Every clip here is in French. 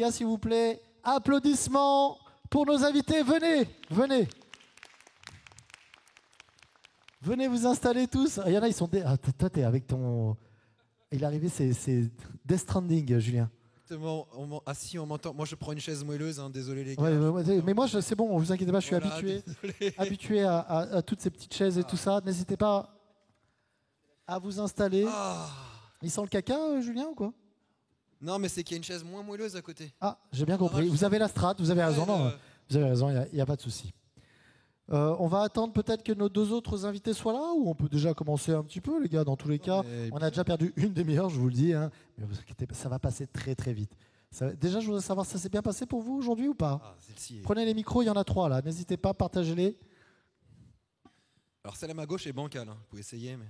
gars, s'il vous plaît, applaudissements pour nos invités. Venez, venez. Venez vous installer tous. Il y en a, ils sont... toi, t'es avec ton... Il est arrivé, c'est Death Stranding, Julien. Exactement. Si, on m'entend. Moi, je prends une chaise moelleuse. Hein. Désolé, les gars. Ouais, mais moi, c'est bon, vous inquiétez pas, je suis habitué à toutes ces petites chaises et tout ça. N'hésitez pas à vous installer. Ils sentent le caca, Julien, ou quoi? Non, mais c'est qu'il y a une chaise moins moelleuse à côté. Ah, j'ai bien compris. Vous avez la strate, vous avez raison. Non, vous avez raison, il n'y a pas de souci. On va attendre peut-être que nos deux autres invités soient là, ou on peut déjà commencer un petit peu, les gars. Dans tous les cas, on a déjà perdu une demi-heure, je vous le dis. Hein, mais vous inquiétez pas, ça va passer très très vite. Déjà, je voudrais savoir, ça s'est bien passé pour vous aujourd'hui ou pas? Prenez les micros, il y en a 3 là. N'hésitez pas, partagez-les. Alors celle à ma gauche est bancale. Hein. Vous pouvez essayer, mais...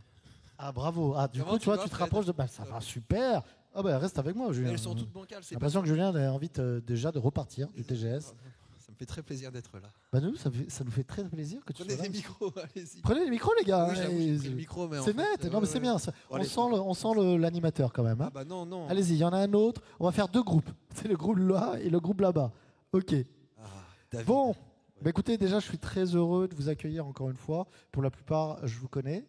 Ah bravo. Ah, du coup, tu vois, tu te rapproches de... ça va, super. Ah bah reste avec moi, Julien. Elles sont toutes bancales. J'ai l'impression que Julien a envie déjà de repartir du TGS. Ça me fait très plaisir d'être là. Bah nous, ça nous fait très plaisir que tu sois là. Prenez les micros, allez-y. Prenez les micros, les gars. Oui, j'avoue, le micro, mais c'est net. Non, mais c'est bien. On sent l'animateur quand même. Hein. Ah bah non. Allez-y, il y en a un autre. On va faire 2 groupes. C'est le groupe là et le groupe là-bas. Ok. Bon. Bah écoutez, déjà, je suis très heureux de vous accueillir encore une fois. Pour la plupart, je vous connais.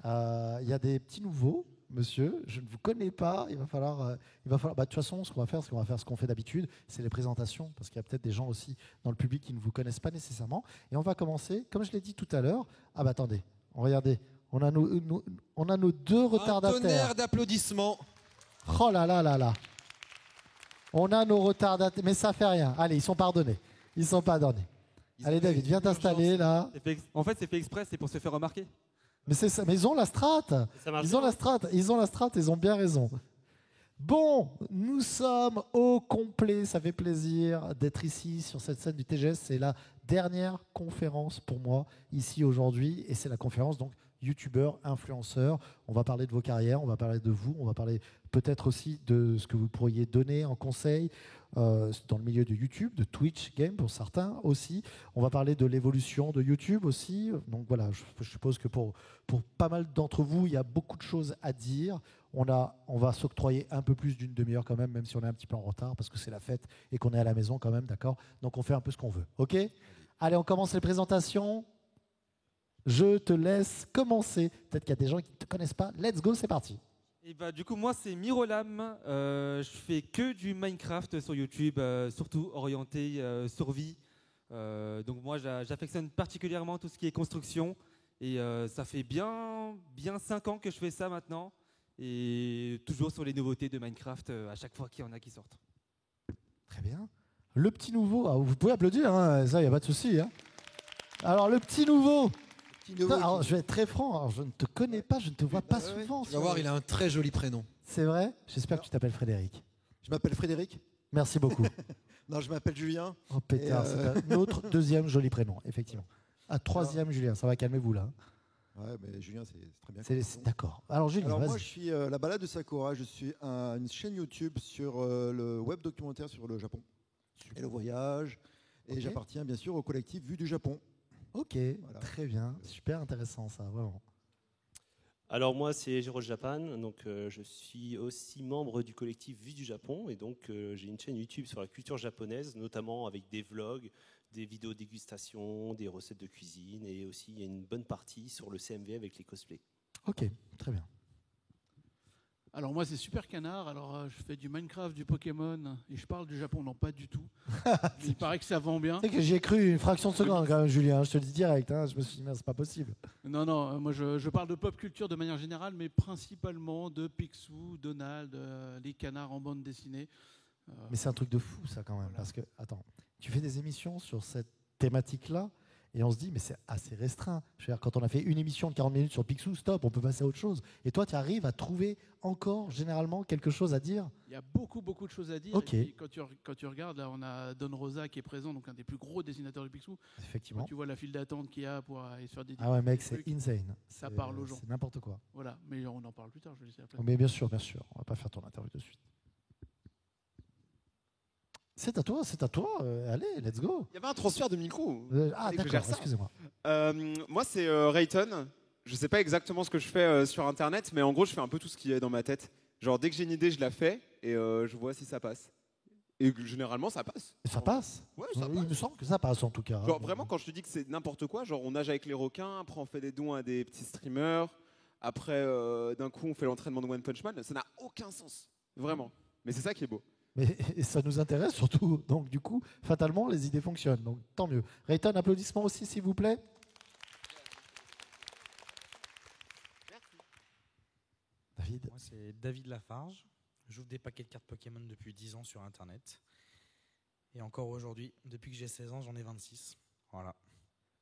Il y a des petits nouveaux. Monsieur, je ne vous connais pas. Il va falloir. Bah, de toute façon, ce qu'on va faire, ce qu'on fait d'habitude, c'est les présentations, parce qu'il y a peut-être des gens aussi dans le public qui ne vous connaissent pas nécessairement. Et on va commencer, comme je l'ai dit tout à l'heure. Ah bah attendez, regardez, on a nos 2 retardataires. Un tonnerre d'applaudissements. Oh là là là là. On a nos retardataires, mais ça fait rien. Allez, ils sont pardonnés. Ils sont pardonnés. Allez David, viens t'installer là. En fait, c'est fait exprès, c'est pour se faire remarquer. Mais c'est ça, mais ils ont la strate. Ils ont la strate, ils ont bien raison. Bon, nous sommes au complet. Ça fait plaisir d'être ici sur cette scène du TGS. C'est la dernière conférence pour moi ici aujourd'hui, et c'est la conférence donc youtubeurs, influenceurs. On va parler de vos carrières, on va parler de vous, on va parler peut-être aussi de ce que vous pourriez donner en conseil dans le milieu de YouTube, de Twitch Game pour certains aussi. On va parler de l'évolution de YouTube aussi. Donc voilà, je suppose que pour pas mal d'entre vous, il y a beaucoup de choses à dire. On va s'octroyer un peu plus d'une demi-heure quand même si on est un petit peu en retard, parce que c'est la fête et qu'on est à la maison quand même, d'accord? Donc on fait un peu ce qu'on veut, ok? Allez, on commence les présentations. Je te laisse commencer. Peut-être qu'il y a des gens qui ne te connaissent pas. Let's go, c'est parti. Et bah, du coup, moi, c'est Mirolam. Je fais que du Minecraft sur YouTube, surtout orienté survie. Donc moi, j'affectionne particulièrement tout ce qui est construction. Et ça fait bien 5 ans que je fais ça maintenant. Et toujours sur les nouveautés de Minecraft à chaque fois qu'il y en a qui sortent. Très bien. Le petit nouveau, vous pouvez applaudir, hein, ça, il n'y a pas de souci. Hein. Alors, le petit nouveau. Alors, je vais être très franc, alors, je ne te connais pas, je ne te vois pas souvent. Tu vas voir, il a un très joli prénom. C'est vrai? J'espère que tu t'appelles Frédéric. Je m'appelle Frédéric. Merci beaucoup. Non, je m'appelle Julien. Oh pétard, c'est notre 2e joli prénom, effectivement. 3e Julien, ça va, calmez-vous là. Ouais, mais Julien, c'est très bien. D'accord. Alors Julien, alors moi, je suis La Balade de Sakura. Je suis une chaîne YouTube sur le web documentaire sur le Japon et le voyage. Et j'appartiens bien sûr au collectif Vue du Japon. Ok, voilà. Très bien, super intéressant ça, vraiment. Alors moi c'est Jiro Japan, donc je suis aussi membre du collectif Vue du Japon, et donc j'ai une chaîne YouTube sur la culture japonaise, notamment avec des vlogs, des vidéos dégustation, des recettes de cuisine, et aussi il y a une bonne partie sur le CMV avec les cosplays. Ok, très bien. Alors moi c'est Super Canard, alors je fais du Minecraft, du Pokémon, et je parle du Japon, non pas du tout. Il paraît que ça vend bien. Tu sais que j'y ai cru une fraction de seconde quand même, Julien, je te le dis direct, hein, je me suis dit, c'est pas possible. Non, moi je parle de pop culture de manière générale, mais principalement de Picsou, Donald, les canards en bande dessinée. Mais c'est un truc de fou ça quand même, voilà. Parce que, attends, tu fais des émissions sur cette thématique-là, et on se dit, mais c'est assez restreint. Je veux dire, quand on a fait une émission de 40 minutes sur Picsou, stop, on peut passer à autre chose. Et toi, tu arrives à trouver encore, généralement, quelque chose à dire? Il y a beaucoup de choses à dire. Okay. Et quand tu regardes, là, on a Don Rosa qui est présent, donc un des plus gros dessinateurs de Picsou. Effectivement. Quand tu vois la file d'attente qu'il y a pour aller se faire des... Ah ouais, mec, c'est insane. Ça parle aux gens. C'est n'importe quoi. Voilà, mais on en parle plus tard, je vais laisser la place. Mais bien sûr, on va pas faire ton interview de suite. C'est à toi. Allez, let's go. Il y avait un transfert de micro. D'accord, excusez-moi. Moi, c'est Rayton. Je sais pas exactement ce que je fais sur Internet, mais en gros, je fais un peu tout ce qui est dans ma tête. Genre, dès que j'ai une idée, je la fais et je vois si ça passe. Et généralement, ça passe. Et ça passe. Ouais, ça Il passe. me semble que ça passe en tout cas. Genre, vraiment, quand je te dis que c'est n'importe quoi, genre on nage avec les requins, après on fait des dons à des petits streamers, après d'un coup on fait l'entraînement de One Punch Man, ça n'a aucun sens. Vraiment. Mais c'est ça qui est beau. Mais et ça nous intéresse surtout. Donc du coup, fatalement, les idées fonctionnent. Donc tant mieux. Rayton, applaudissements aussi s'il vous plaît. David. Moi, c'est David Lafarge. J'ouvre des paquets de cartes Pokémon depuis 10 ans sur Internet. Et encore aujourd'hui, depuis que j'ai 16 ans, j'en ai 26. Voilà.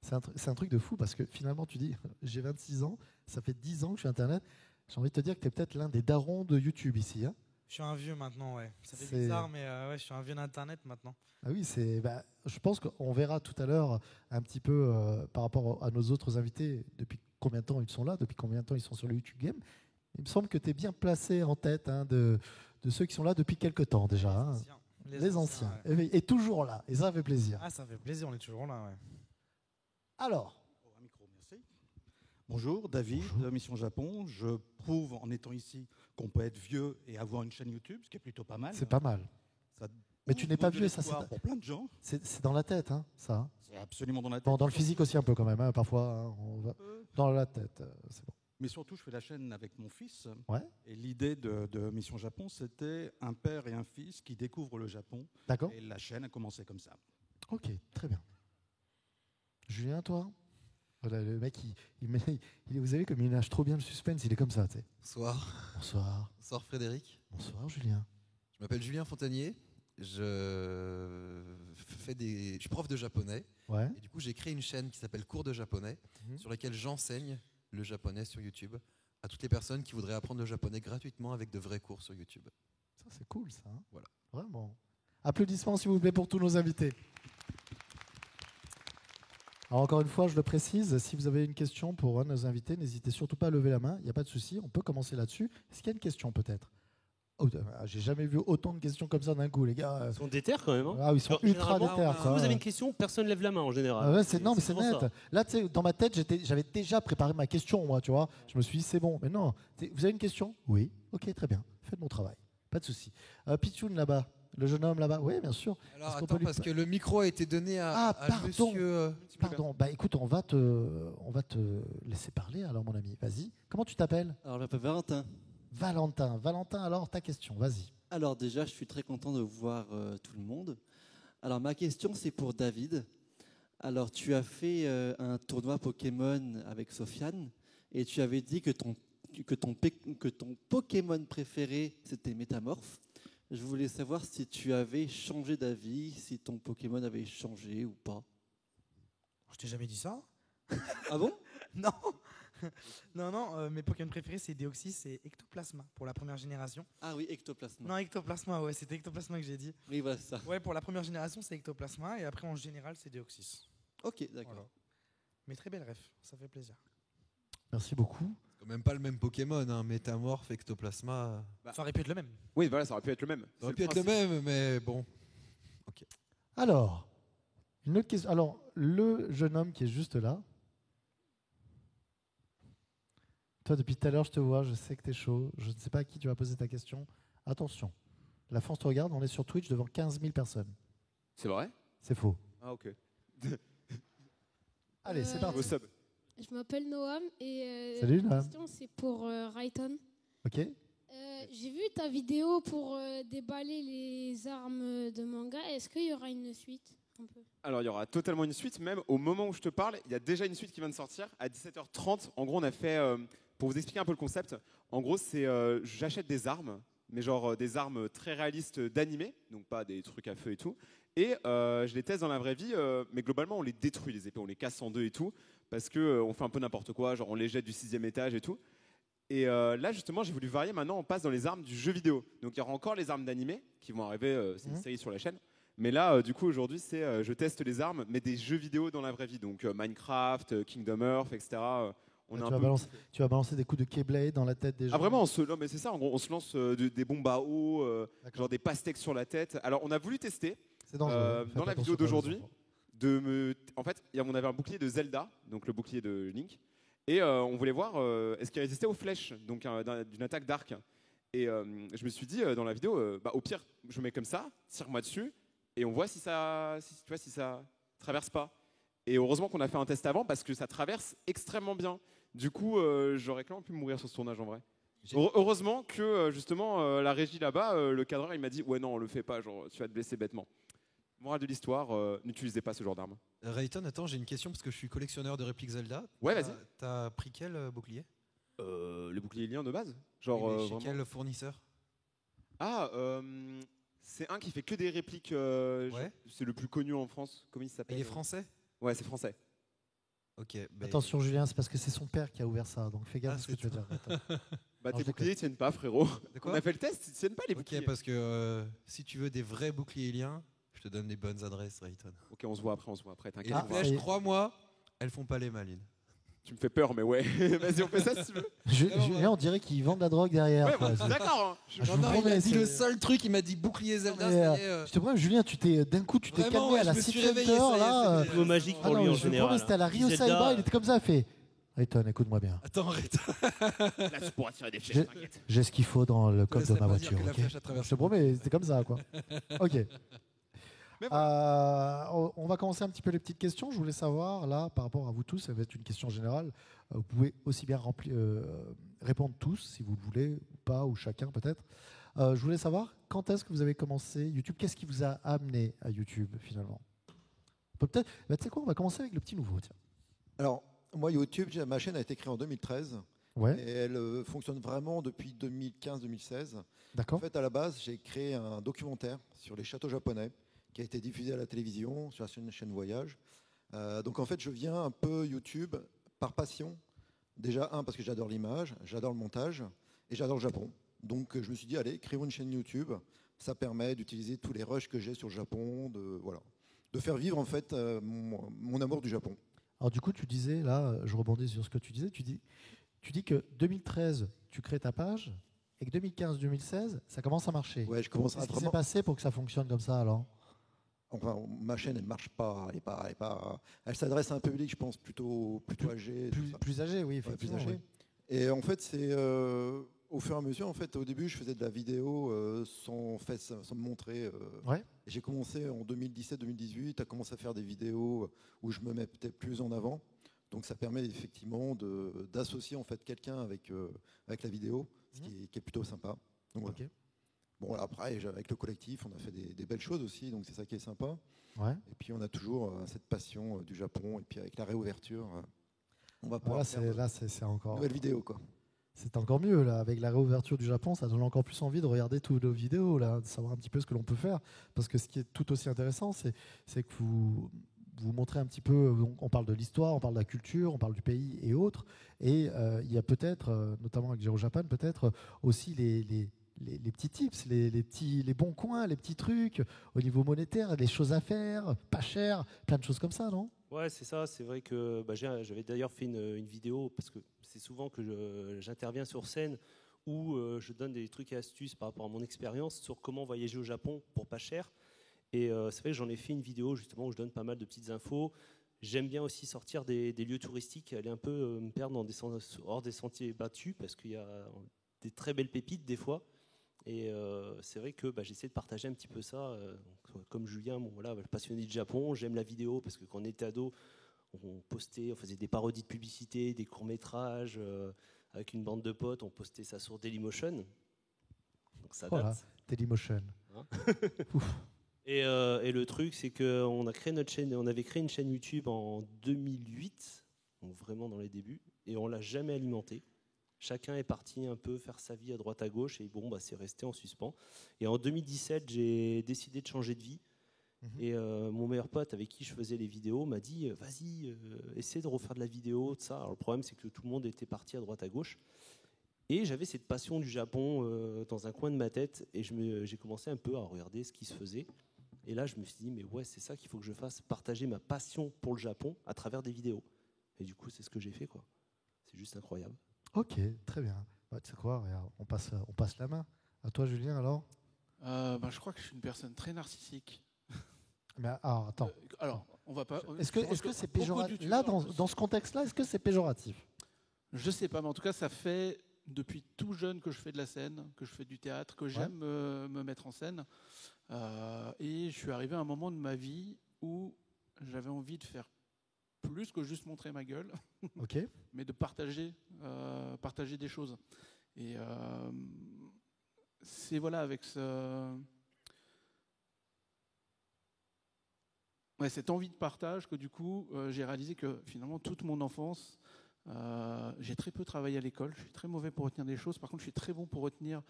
C'est un truc de fou parce que finalement, tu dis, j'ai 26 ans, ça fait 10 ans que je suis Internet. J'ai envie de te dire que tu es peut-être l'un des darons de YouTube ici. Hein. Je suis un vieux maintenant, ouais. Ça fait C'est- bizarre, mais ouais, je suis un vieux d'Internet maintenant. Ah oui, je pense qu'on verra tout à l'heure un petit peu par rapport à nos autres invités, depuis combien de temps ils sont là, depuis combien de temps ils sont sur le YouTube Game. Il me semble que tu es bien placé en tête de ceux qui sont là depuis quelques temps déjà. Hein. Les anciens. ouais. Et toujours là. Et ça fait plaisir. Ah, ça fait plaisir, on est toujours là, ouais. Alors, Un micro, merci. Bonjour, David de Mission Japon. Je prouve en étant ici qu'on peut être vieux et avoir une chaîne YouTube, ce qui est plutôt pas mal. c'est pas mal. Ça Mais tu n'es pas ouvre de vieux, ça l'espoir pour plein de gens. c'est dans la tête, hein, ça. Hein. C'est absolument dans la tête. Bon, dans le physique aussi un peu quand même, hein, parfois. Hein, dans la tête, c'est bon. Mais surtout, je fais la chaîne avec mon fils. Ouais. Et l'idée de Mission Japon, c'était un père et un fils qui découvrent le Japon. D'accord. Et la chaîne a commencé comme ça. Ok, très bien. Julien, toi voilà, le mec, vous savez comme il nage trop bien le suspense, il est comme ça, tu sais. Bonsoir. Bonsoir. Bonsoir Frédéric. Bonsoir, Julien. Je m'appelle Julien Fontanier. Je suis prof de japonais. Ouais. Et du coup, j'ai créé une chaîne qui s'appelle Cours de japonais, sur laquelle j'enseigne le japonais sur YouTube à toutes les personnes qui voudraient apprendre le japonais gratuitement avec de vrais cours sur YouTube. Ça, c'est cool, ça. Hein. Voilà. Vraiment. Applaudissements, s'il vous plaît, pour tous nos invités. Alors, encore une fois, je le précise, si vous avez une question pour un de nos invités, n'hésitez surtout pas à lever la main. Il n'y a pas de souci, on peut commencer là-dessus. Est-ce qu'il y a une question, peut-être? J'ai jamais vu autant de questions comme ça d'un coup, les gars. Ils sont déter quand même. Hein. Ah, ils sont Alors, ultra généralement, déter. Si vous avez une question, personne ne lève la main en général. Ah ouais, non, mais c'est pour net. ça. Là, tu sais, dans ma tête, j'avais déjà préparé ma question, moi, tu vois. Je me suis dit, c'est bon. Mais non. Vous avez une question? Oui. Ok, très bien. Faites mon travail. Pas de souci. Pichoun, là-bas. Le jeune homme, là-bas. Oui, bien sûr. Alors Est-ce qu'on attends, peut lui- parce que le micro a été donné à pardon. monsieur... Pardon. Bah, écoute, on va te laisser parler, alors, mon ami. Vas-y. Comment tu t'appelles? Alors, je m'appelle Valentin. Valentin, alors, ta question. Vas-y. Alors, déjà, je suis très content de voir tout le monde. Alors, ma question, c'est pour David. Alors, tu as fait un tournoi Pokémon avec Sofiane et tu avais dit que ton Pokémon préféré, c'était Métamorphe. Je voulais savoir si tu avais changé d'avis, si ton Pokémon avait changé ou pas. Je t'ai jamais dit ça. Ah bon? Non. Non, mes Pokémon préférés, c'est Deoxys et Ectoplasma pour la première génération. Ah oui, Ectoplasma. Non, Ectoplasma, ouais, c'était Ectoplasma que j'ai dit. Oui, voilà ça. Ouais, pour la première génération, c'est Ectoplasma et après, en général, c'est Deoxys. Ok, d'accord. Voilà. Mais très belle ref, ça fait plaisir. Merci beaucoup. C'est quand même pas le même Pokémon, hein. Métamorphe, Ectoplasma. Ça aurait pu être le même. Oui, voilà, ça aurait pu être le même. Ça aurait pu être le même, mais bon. Ok. Alors, une autre question. Alors, le jeune homme qui est juste là. Toi, depuis tout à l'heure, je te vois, je sais que tu es chaud. Je ne sais pas à qui tu vas poser ta question. Attention, la France te regarde, on est sur Twitch devant 15 000 personnes. C'est vrai? C'est faux. Ah, ok. Allez, c'est parti. Au sub. Je m'appelle Noam et Salut, ma Noam. question c'est pour Rayton. Ok. J'ai vu ta vidéo pour déballer les armes de manga. Est-ce qu'il y aura une suite un peu? Alors, il y aura totalement une suite. Même au moment où je te parle, il y a déjà une suite qui vient de sortir. À 17h30, en gros, on a fait, pour vous expliquer un peu le concept, en gros, c'est j'achète des armes, mais genre des armes très réalistes d'animé, donc pas des trucs à feu et tout. Et je les teste dans la vraie vie, mais globalement, on les détruit, les épées, on les casse en deux et tout, parce qu'on fait un peu n'importe quoi, genre on les jette du 6e étage et tout. Et là, justement, j'ai voulu varier. Maintenant, on passe dans les armes du jeu vidéo. Donc, il y aura encore les armes d'animé qui vont arriver. C'est une série sur la chaîne. Mais là, du coup, aujourd'hui, c'est je teste les armes, mais des jeux vidéo dans la vraie vie. Donc, Minecraft, Kingdom Hearts, etc. On a Tu vas balancer des coups de Keyblade dans la tête des gens. Ah, vraiment, non, mais c'est ça. En gros, on se lance des bombes à eau, genre des pastèques sur la tête. Alors, on a voulu tester dangereux, faites dans la attention vidéo pour les d'aujourd'hui. En fait, on avait un bouclier de Zelda, donc le bouclier de Link. Et on voulait voir est-ce qu'il résistait aux flèches, donc d'une attaque d'arc. Et je me suis dit dans la vidéo, au pire, je mets comme ça, tire-moi dessus, et on voit si ça traverse pas. Et heureusement qu'on a fait un test avant parce que ça traverse extrêmement bien. Du coup, j'aurais clairement pu mourir sur ce tournage en vrai. Heureusement que justement la régie là-bas, le cadreur, il m'a dit ouais non, on le fait pas, genre tu vas te blesser bêtement. Morale de l'histoire, n'utilisez pas ce genre d'arme. Rayton, attends, j'ai une question parce que je suis collectionneur de répliques Zelda. Ouais, vas-y. T'as pris quel bouclier? Le bouclier lien de base. Genre oui, chez vraiment... quel fournisseur? Ah, c'est un qui fait que des répliques. Ouais. C'est le plus connu en France. Comment il s'appelle? Il est français? Ouais, c'est français. Ok. Attention Julien, c'est parce que c'est son père qui a ouvert ça, donc fais gaffe à ce que tu veux dire. Bah tes boucliers tiennent pas, frérot. On a fait le test, ils tiennent pas les boucliers. Ok, parce que si tu veux des vrais boucliers liens, je te donne les bonnes adresses, Rayton. Ok, on se voit après, t'inquiète. Et les flèches, crois-moi, elles font pas les malines. Tu me fais peur, mais ouais. Vas-y, on fait ça si tu veux. Julien, on dirait qu'il vend de la drogue derrière. Ouais, bah, d'accord. Je vous promets, il m'a dit le seul truc, il m'a dit bouclier Zelda. Je te promets, Julien, d'un coup, tu t'es calmé à la City Center là. C'est magique pour lui en général. Je promets, c'était à la Rio Saiba, il était comme ça, il fait. Rayton, écoute-moi bien. Attends, Rayton. Là, tu pourras tirer des flèches, t'inquiète. J'ai ce qu'il faut dans le coffre de ma voiture. Okay, je te promets, c'était comme ça, quoi. Ok. Voilà. On va commencer un petit peu les petites questions. Je voulais savoir, là, par rapport à vous tous, ça va être une question générale. Vous pouvez aussi bien répondre tous, si vous le voulez, ou pas, ou chacun peut-être. Je voulais savoir, quand est-ce que vous avez commencé YouTube? Qu'est-ce qui vous a amené à YouTube, finalement? Peut-être, tu sais quoi, on va commencer avec le petit nouveau, tiens. Alors, moi, YouTube, ma chaîne a été créée en 2013. Ouais. Et elle fonctionne vraiment depuis 2015-2016. D'accord. En fait, à la base, j'ai créé un documentaire sur les châteaux japonais qui a été diffusé à la télévision, sur la chaîne Voyage. Donc, en fait, je viens un peu YouTube par passion. Déjà, parce que j'adore l'image, j'adore le montage et j'adore le Japon. Donc, je me suis dit, allez, créons une chaîne YouTube. Ça permet d'utiliser tous les rushs que j'ai sur le Japon, de faire vivre, en fait, mon amour du Japon. Alors du coup, tu disais, là, je rebondis sur ce que tu disais, tu dis que 2013, tu crées ta page, et que 2015-2016, ça commence à marcher. Ouais, je commence à Qu'est-ce qui s'est passé pour que ça fonctionne comme ça, alors? Enfin, ma chaîne, elle ne marche pas. Elle s'adresse à un public, je pense, plutôt âgé. Plus âgé, oui, effectivement. Plus âgé. Oui. Et en fait, c'est au fur et à mesure, en fait, au début, je faisais de la vidéo sans me montrer. Ouais. J'ai commencé en 2017-2018 à commencer à faire des vidéos où je me mettais plus en avant. Donc ça permet effectivement d'associer en fait quelqu'un avec la vidéo, ce qui est plutôt sympa. Donc, voilà. Okay. Bon, après, avec le collectif, on a fait des belles choses aussi, donc c'est ça qui est sympa. Ouais. Et puis on a toujours cette passion du Japon, et puis avec la réouverture, on va pouvoir c'est encore une nouvelle vidéo, quoi. C'est encore mieux, là, avec la réouverture du Japon, ça donne encore plus envie de regarder toutes nos vidéos, là, de savoir un petit peu ce que l'on peut faire. Parce que ce qui est tout aussi intéressant, c'est que vous montrez un petit peu, on parle de l'histoire, on parle de la culture, on parle du pays et autres. Et il y a peut-être, notamment avec Jiro Japan, peut-être aussi les petits tips, les bons coins, les petits trucs au niveau monétaire, les choses à faire, pas cher, plein de choses comme ça, non? Ouais, c'est ça. C'est vrai que j'avais d'ailleurs fait une vidéo, parce que c'est souvent que j'interviens sur scène où je donne des trucs et astuces par rapport à mon expérience sur comment voyager au Japon pour pas cher. Et c'est vrai que j'en ai fait une vidéo justement où je donne pas mal de petites infos. J'aime bien aussi sortir des lieux touristiques, aller un peu me perdre hors des sentiers battus, parce qu'il y a des très belles pépites des fois. Et c'est vrai que j'essaie de partager un petit peu ça. Comme Julien, passionné de Japon, j'aime la vidéo parce que quand on était ado, on faisait des parodies de publicité, des courts-métrages avec une bande de potes, on postait ça sur Dailymotion. Donc ça date. Dailymotion. Hein et le truc, c'est qu'on a créé notre chaîne, on avait créé une chaîne YouTube en 2008, donc vraiment dans les débuts, et on l'a jamais alimentée. Chacun est parti un peu faire sa vie à droite à gauche et c'est resté en suspens. Et en 2017, j'ai décidé de changer de vie. Et mon meilleur pote avec qui je faisais les vidéos m'a dit vas-y, essaie de refaire de la vidéo, de ça. Alors le problème, c'est que tout le monde était parti à droite à gauche. Et j'avais cette passion du Japon dans un coin de ma tête et j'ai commencé un peu à regarder ce qui se faisait. Et là, je me suis dit mais ouais, c'est ça qu'il faut que je fasse, partager ma passion pour le Japon à travers des vidéos. Et du coup, c'est ce que j'ai fait, quoi. C'est juste incroyable. Ok, très bien. Tu sais quoi, regarde, on passe la main. À toi, Julien, alors? Je crois que je suis une personne très narcissique. Mais alors, attends. On va pas. Est-ce que c'est péjoratif? Là, dans ce contexte-là, est-ce que c'est péjoratif? Je sais pas, mais en tout cas, ça fait depuis tout jeune que je fais de la scène, que je fais du théâtre, que j'aime me mettre en scène. Et je suis arrivé à un moment de ma vie où j'avais envie de faire plus que juste montrer ma gueule, mais de partager des choses. Et c'est voilà, avec cette envie de partage que du coup, j'ai réalisé que finalement, toute mon enfance, j'ai très peu travaillé à l'école. Je suis très mauvais pour retenir des choses. Par contre, je suis très bon pour retenir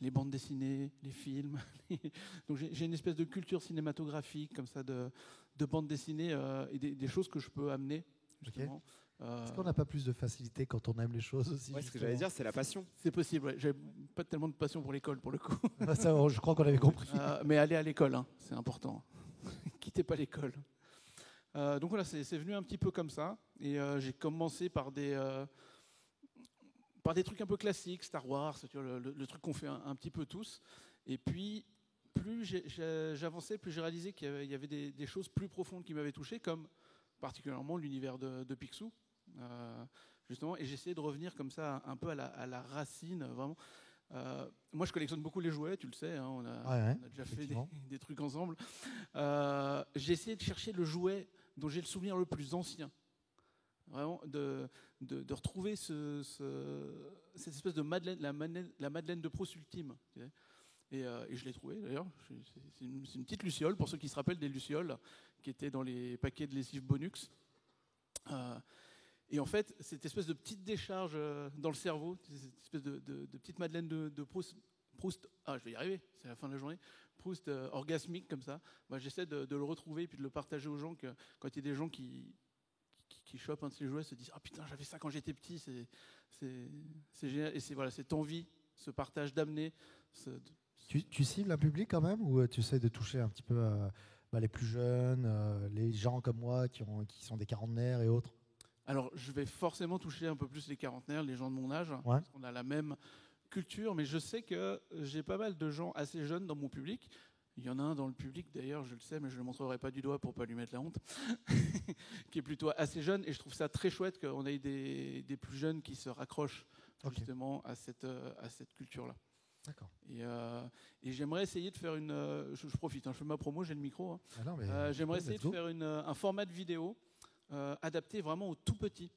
les bandes dessinées, les films. Donc j'ai une espèce de culture cinématographique comme ça, de bandes dessinées et des choses que je peux amener, justement. Est-ce qu'on n'a pas plus de facilité quand on aime les choses aussi? Ce que j'allais dire, c'est la passion. C'est possible, ouais. J'avais pas tellement de passion pour l'école, pour le coup. Ça, je crois qu'on avait compris. Mais aller à l'école, hein, c'est important. Quittez pas l'école. Donc voilà, c'est venu un petit peu comme ça. Et j'ai commencé par des trucs un peu classiques, Star Wars, tu vois, le truc qu'on fait un petit peu tous. Et puis, plus j'avançais, plus j'ai réalisé qu'il y avait des choses plus profondes qui m'avaient touché, comme particulièrement l'univers de Picsou, justement. Et j'essayais de revenir comme ça un peu à la racine, vraiment. Moi, je collectionne beaucoup les jouets, tu le sais, hein, on a déjà fait des trucs ensemble. J'ai essayé de chercher le jouet dont j'ai le souvenir le plus ancien. Vraiment, de retrouver cette espèce de Madeleine, la Madeleine de Proust ultime. Et je l'ai trouvé d'ailleurs. C'est une petite luciole, pour ceux qui se rappellent des lucioles qui étaient dans les paquets de lessive Bonux. Et en fait, cette espèce de petite décharge dans le cerveau, cette espèce de petite Madeleine de Proust, je vais y arriver, c'est la fin de la journée, Proust orgasmique comme ça, j'essaie de le retrouver et puis de le partager aux gens, quand il y a des gens qui chopent un de ces jouets, se disent « Ah putain, j'avais ça quand j'étais petit », c'est génial. Et c'est voilà, cette envie, ce partage d'amener... Tu cibles un public quand même, ou tu essaies de toucher un petit peu les plus jeunes, les gens comme moi qui sont des quarantenaires et autres? Alors, je vais forcément toucher un peu plus les quarantenaires, les gens de mon âge, parce qu'on a la même culture, mais je sais que j'ai pas mal de gens assez jeunes dans mon public. Il y en a un dans le public, d'ailleurs, je le sais, mais je ne le montrerai pas du doigt pour ne pas lui mettre la honte, qui est plutôt assez jeune, et je trouve ça très chouette qu'on ait des plus jeunes qui se raccrochent justement à cette culture-là. D'accord. Et j'aimerais essayer de faire je profite, je fais ma promo, j'ai le micro. J'aimerais essayer de faire un format de vidéo adapté vraiment aux tout petits,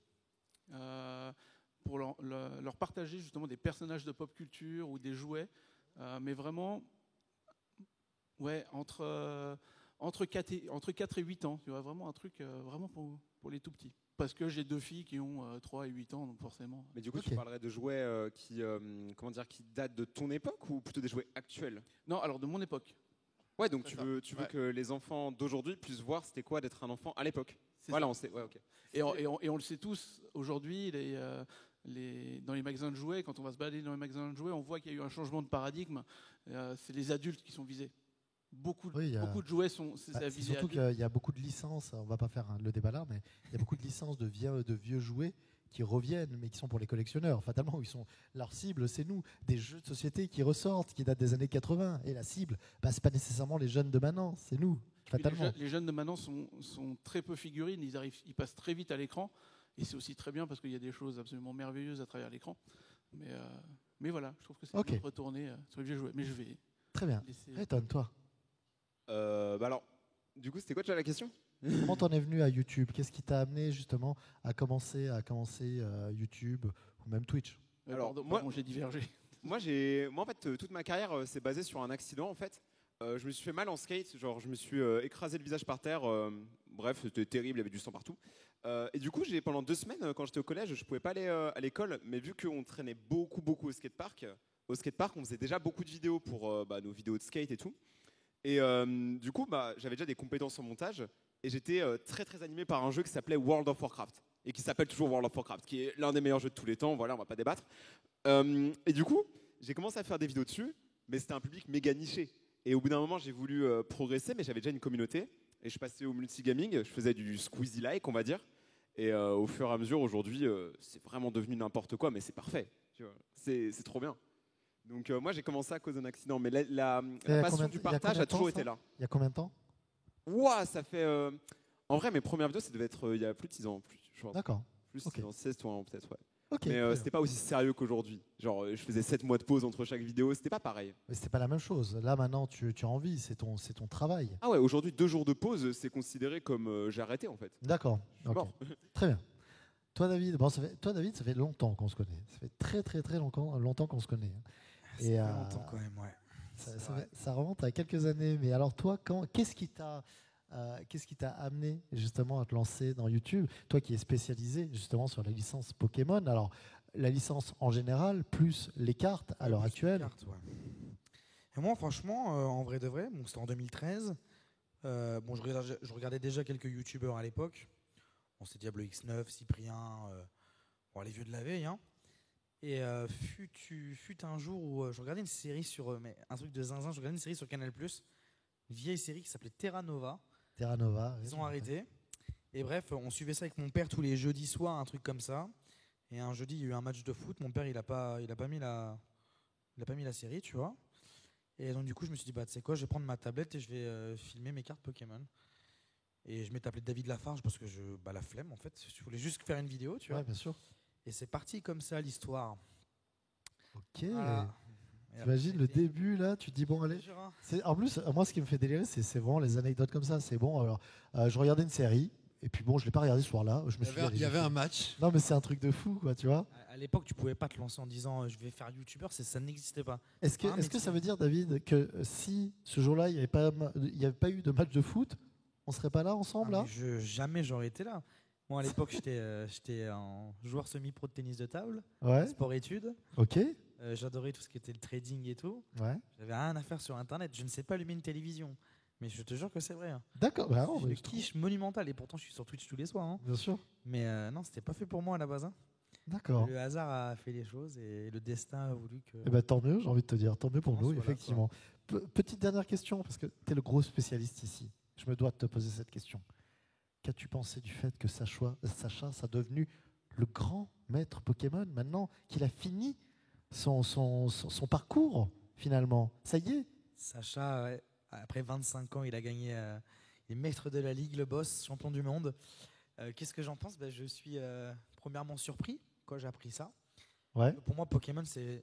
pour leur partager justement des personnages de pop culture ou des jouets, mais vraiment entre 4 et 8 ans, tu vois, vraiment un truc vraiment pour les tout petits. Parce que j'ai 2 filles qui ont 3 et 8 ans, donc forcément. Mais du coup, tu parlerais de jouets qui datent de ton époque ou plutôt des jouets actuels? Non, alors de mon époque. Ouais, donc tu veux que les enfants d'aujourd'hui puissent voir c'était quoi d'être un enfant à l'époque. Voilà, on sait. Ouais, ok. Et on le sait tous, aujourd'hui, dans les magasins de jouets, quand on va se balader dans les magasins de jouets, on voit qu'il y a eu un changement de paradigme. C'est les adultes qui sont visés. Beaucoup de jouets sont visés. Surtout qu'il y a beaucoup de licences, on ne va pas faire le débat là, mais il y a beaucoup de licences de vieux jouets qui reviennent, mais qui sont pour les collectionneurs, fatalement. Leur cible, c'est nous. Des jeux de société qui ressortent, qui datent des années 80. Et la cible, ce n'est pas nécessairement les jeunes de maintenant, c'est nous, fatalement. Les jeunes de maintenant sont très peu figurines, ils passent très vite à l'écran. Et c'est aussi très bien parce qu'il y a des choses absolument merveilleuses à travers l'écran. Mais voilà, je trouve que c'est bien de retourner sur les vieux jouets. Mais je vais... Très bien. Étonne, toi. Alors, du coup, c'était quoi déjà la question? Comment t'en es venu à YouTube? Qu'est-ce qui t'a amené justement à commencer YouTube ou même Twitch? Alors, moi, j'ai divergé. Moi, en fait, toute ma carrière s'est basée sur un accident. En fait, je me suis fait mal en skate. Genre, je me suis écrasé le visage par terre. Bref, c'était terrible. Il y avait du sang partout. Et du coup, pendant 2 semaines, quand j'étais au collège, je pouvais pas aller à l'école. Mais vu qu'on traînait beaucoup au skatepark, on faisait déjà beaucoup de vidéos pour nos vidéos de skate et tout. Et du coup, j'avais déjà des compétences en montage. Et j'étais très animé par un jeu qui s'appelait World of Warcraft. Et qui s'appelle toujours World of Warcraft, qui est l'un des meilleurs jeux de tous les temps. Voilà, on va pas débattre. Et du coup, j'ai commencé à faire des vidéos dessus. Mais c'était un public méga niché. Et au bout d'un moment, j'ai voulu progresser, mais j'avais déjà une communauté. Et je passais au multigaming. Je faisais du Squeezie-like, on va dire. Et au fur et à mesure, aujourd'hui, c'est vraiment devenu n'importe quoi, mais c'est parfait. C'est trop bien. Donc moi, j'ai commencé à cause d'un accident. Mais la passion du partage a toujours été là. Il y a combien de temps? Ouah, ça fait... En vrai, mes premières vidéos, ça devait être il y a plus de 6 ans. D'accord. Plus de 6 ans, 16 ans peut-être, ouais. Ok, Mais c'était pas aussi sérieux qu'aujourd'hui. Genre, je faisais 7 mois de pause entre chaque vidéo, c'était pas pareil. Mais c'était pas la même chose. Là, maintenant, tu as envie, c'est ton travail. Ah ouais, aujourd'hui, 2 jours de pause, c'est considéré comme j'ai arrêté en fait. D'accord. Je suis ok. mort. Très bien. Toi, David, ça fait longtemps qu'on se connaît. Ça fait très, très, très longtemps qu'on se connaît. Ça fait longtemps quand même, ouais. Ça remonte à quelques années. Mais alors, toi, qu'est-ce qui t'a amené justement à te lancer dans YouTube? Toi qui es spécialisé justement sur la licence Pokémon. Alors, la licence en général, plus les cartes à l'heure actuelle. Cartes, ouais. Et moi, franchement, en vrai de vrai, c'était en 2013. Je regardais déjà quelques YouTubeurs à l'époque. C'était Diablo X9, Cyprien, les vieux de la veille. Hein. Et fut un jour où je regardais une série sur un truc de zinzin. Je regardais une série sur Canal+, une vieille série qui s'appelait Terra Nova. Terra Nova. Ils ont arrêté. Et bref, on suivait ça avec mon père tous les jeudis soirs, un truc comme ça. Et un jeudi, il y a eu un match de foot. Mon père, il a pas mis la série, tu vois. Et donc du coup, je me suis dit, tu sais quoi, je vais prendre ma tablette et je vais filmer mes cartes Pokémon. Et je m'étais appelé David Lafarge parce que la flemme en fait. Je voulais juste faire une vidéo, tu vois. Ouais, bien sûr. Et c'est parti comme ça l'histoire. Ok. Voilà. T'imagines le début là, tu te dis bon allez. En plus, moi ce qui me fait délirer, c'est vraiment les anecdotes comme ça. C'est bon. Alors, je regardais une série et puis bon, je l'ai pas regardé ce soir-là. Il y avait un match. Non mais c'est un truc de fou quoi, tu vois. À l'époque, tu pouvais pas te lancer en disant je vais faire youtubeur, ça n'existait pas. Est-ce que ça veut dire, David, que si ce jour-là il n'y avait pas eu de match de foot, on serait pas là ensemble là? Jamais j'aurais été là. Moi à l'époque, j'étais un joueur semi-pro de tennis de table, sport-études. Ok. J'adorais tout ce qui était le trading et tout. Ouais. J'avais rien à faire sur Internet. Je ne sais pas allumer une télévision. Mais je te jure que c'est vrai. Hein. D'accord. J'ai une quiche monumentale. Et pourtant, je suis sur Twitch tous les soirs. Hein. Bien sûr. Mais non, c'était pas fait pour moi à la base. Hein. D'accord. Le hasard a fait les choses et le destin a voulu que... Eh ben, tant mieux, j'ai envie de te dire. Tant mieux pour nous, effectivement. Petite dernière question, parce que tu es le gros spécialiste ici. Je me dois de te poser cette question. Qu'as-tu pensé du fait que Sacha soit devenu le grand maître Pokémon maintenant qu'il a fini son parcours finalement? Ça y est. Sacha, ouais, après 25 ans, il a gagné les maîtres de la ligue, le boss, champion du monde. Qu'est-ce que j'en pense? Je suis premièrement surpris quand j'ai appris ça. Ouais. Pour moi, Pokémon, ils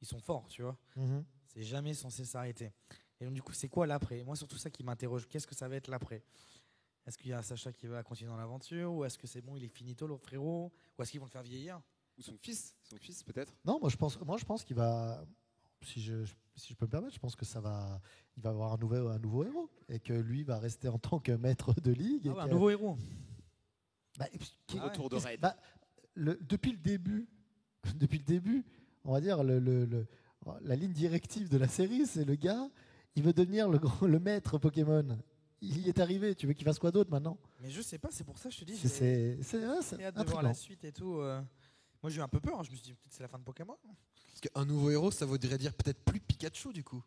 sont forts, tu vois. Mm-hmm. C'est jamais censé s'arrêter. Et donc du coup, c'est quoi l'après? Moi, surtout ça qui m'interroge. Qu'est-ce que ça va être l'après? Est-ce qu'il y a Sacha qui va continuer dans l'aventure? Ou est-ce que c'est bon, il est finito, le frérot? Ou est-ce qu'ils vont le faire vieillir? Ou son fils peut-être? Non, moi je pense qu'il va, si je peux me permettre, je pense que il va avoir un nouveau héros et que lui va rester en tant que maître de ligue. Un nouveau héros. Retour de raid. Depuis le début, on va dire la ligne directive de la série, c'est le gars, il veut devenir le maître Pokémon. Il y est arrivé. Tu veux qu'il fasse quoi d'autre maintenant? Mais je sais pas. C'est pour ça que je te dis. C'est hâte de voir la suite et tout. Moi, j'ai eu un peu peur. Hein. Je me suis dit peut-être c'est la fin de Pokémon. Parce qu'un nouveau héros, ça voudrait dire peut-être plus Pikachu du coup.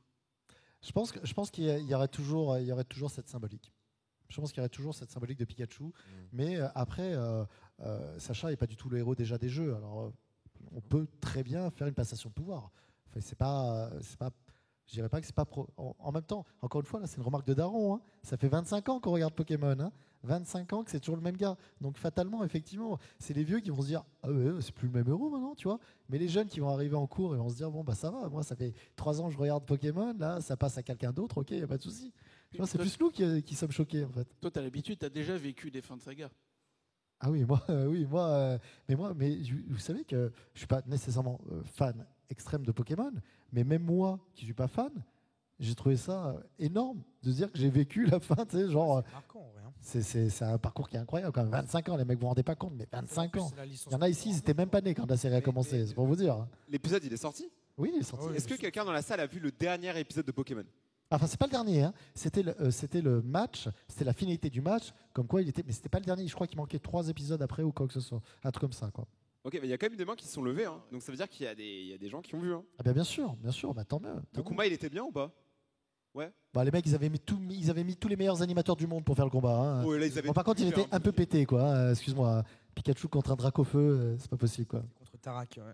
Je pense qu'il y aurait toujours cette symbolique. Je pense qu'il y aurait toujours cette symbolique de Pikachu. Mais après, Sacha n'est pas du tout le héros déjà des jeux. Alors, on peut très bien faire une passation de pouvoir. Enfin, c'est pas. Je dirais pas que c'est pas en même temps, encore une fois, là, c'est une remarque de Daron. Hein. Ça fait 25 ans qu'on regarde Pokémon. Hein. 25 ans que c'est toujours le même gars. Donc fatalement, effectivement, c'est les vieux qui vont se dire ah ouais, c'est plus le même héros maintenant, tu vois. Mais les jeunes qui vont arriver en cours et vont se dire bon bah ça va, moi ça fait 3 ans que je regarde Pokémon, là ça passe à quelqu'un d'autre, ok, y a pas de souci. Tu vois, c'est plus nous qui sommes choqués en fait. Toi, t'as l'habitude, t'as déjà vécu des fins de saga. Ah oui, mais vous savez que je suis pas nécessairement fan extrême de Pokémon, mais même moi qui suis pas fan, j'ai trouvé ça énorme de se dire que j'ai vécu la fin, tu sais, genre. C'est un parcours qui est incroyable quand même. 25 ans, les mecs, vous vous rendez pas compte, mais 25 ans. Il y en a ici, ils étaient même pas nés quand la série a commencé, c'est pour vous dire. L'épisode, il est sorti? Oui, il est sorti. Est-ce que quelqu'un dans la salle a vu le dernier épisode de Pokémon? Enfin, c'est pas le dernier, hein. C'était le match, c'était la finalité du match, comme quoi il était, mais c'était pas le dernier. Je crois qu'il manquait 3 épisodes après ou quoi que ce soit, un truc comme ça, quoi. Ok, mais il y a quand même des mains qui se sont levées, hein. Donc ça veut dire qu'il y a des gens qui ont vu. Hein. Ah bien sûr, bah, tant mieux. Le combat, il était bien ou pas? Ouais. Bah, les mecs, ils avaient mis tous les meilleurs animateurs du monde pour faire le combat. Hein. Ouais, là, ils avaient par contre, il était un peu pété, quoi. Excuse-moi, Pikachu contre un Dracofeu, c'est pas possible, quoi. Contre Tarak, ouais.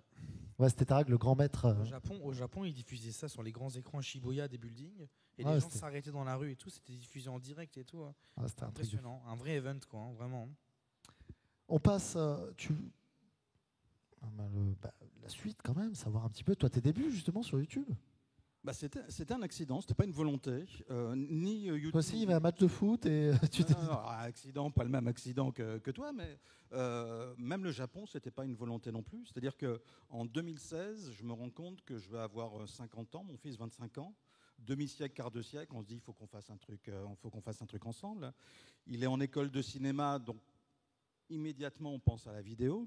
Ouais, c'était Tarak, le grand maître. Au Japon, ils diffusaient ça sur les grands écrans à Shibuya des buildings. Et les gens s'arrêtaient dans la rue et tout. C'était diffusé en direct et tout. C'était impressionnant. Un vrai event, quoi, hein, vraiment. On passe. La suite quand même, savoir un petit peu, toi tes débuts justement sur YouTube. C'était un accident, c'était pas une volonté, ni YouTube. Toi aussi, il y avait un match de foot et tu t'es... Non, accident, pas le même accident que toi, mais même le Japon, c'était pas une volonté non plus. C'est-à-dire qu'en 2016, je me rends compte que je vais avoir 50 ans, mon fils 25 ans, demi-siècle, quart de siècle, on se dit il faut qu'on fasse un truc ensemble. Il est en école de cinéma, donc immédiatement on pense à la vidéo.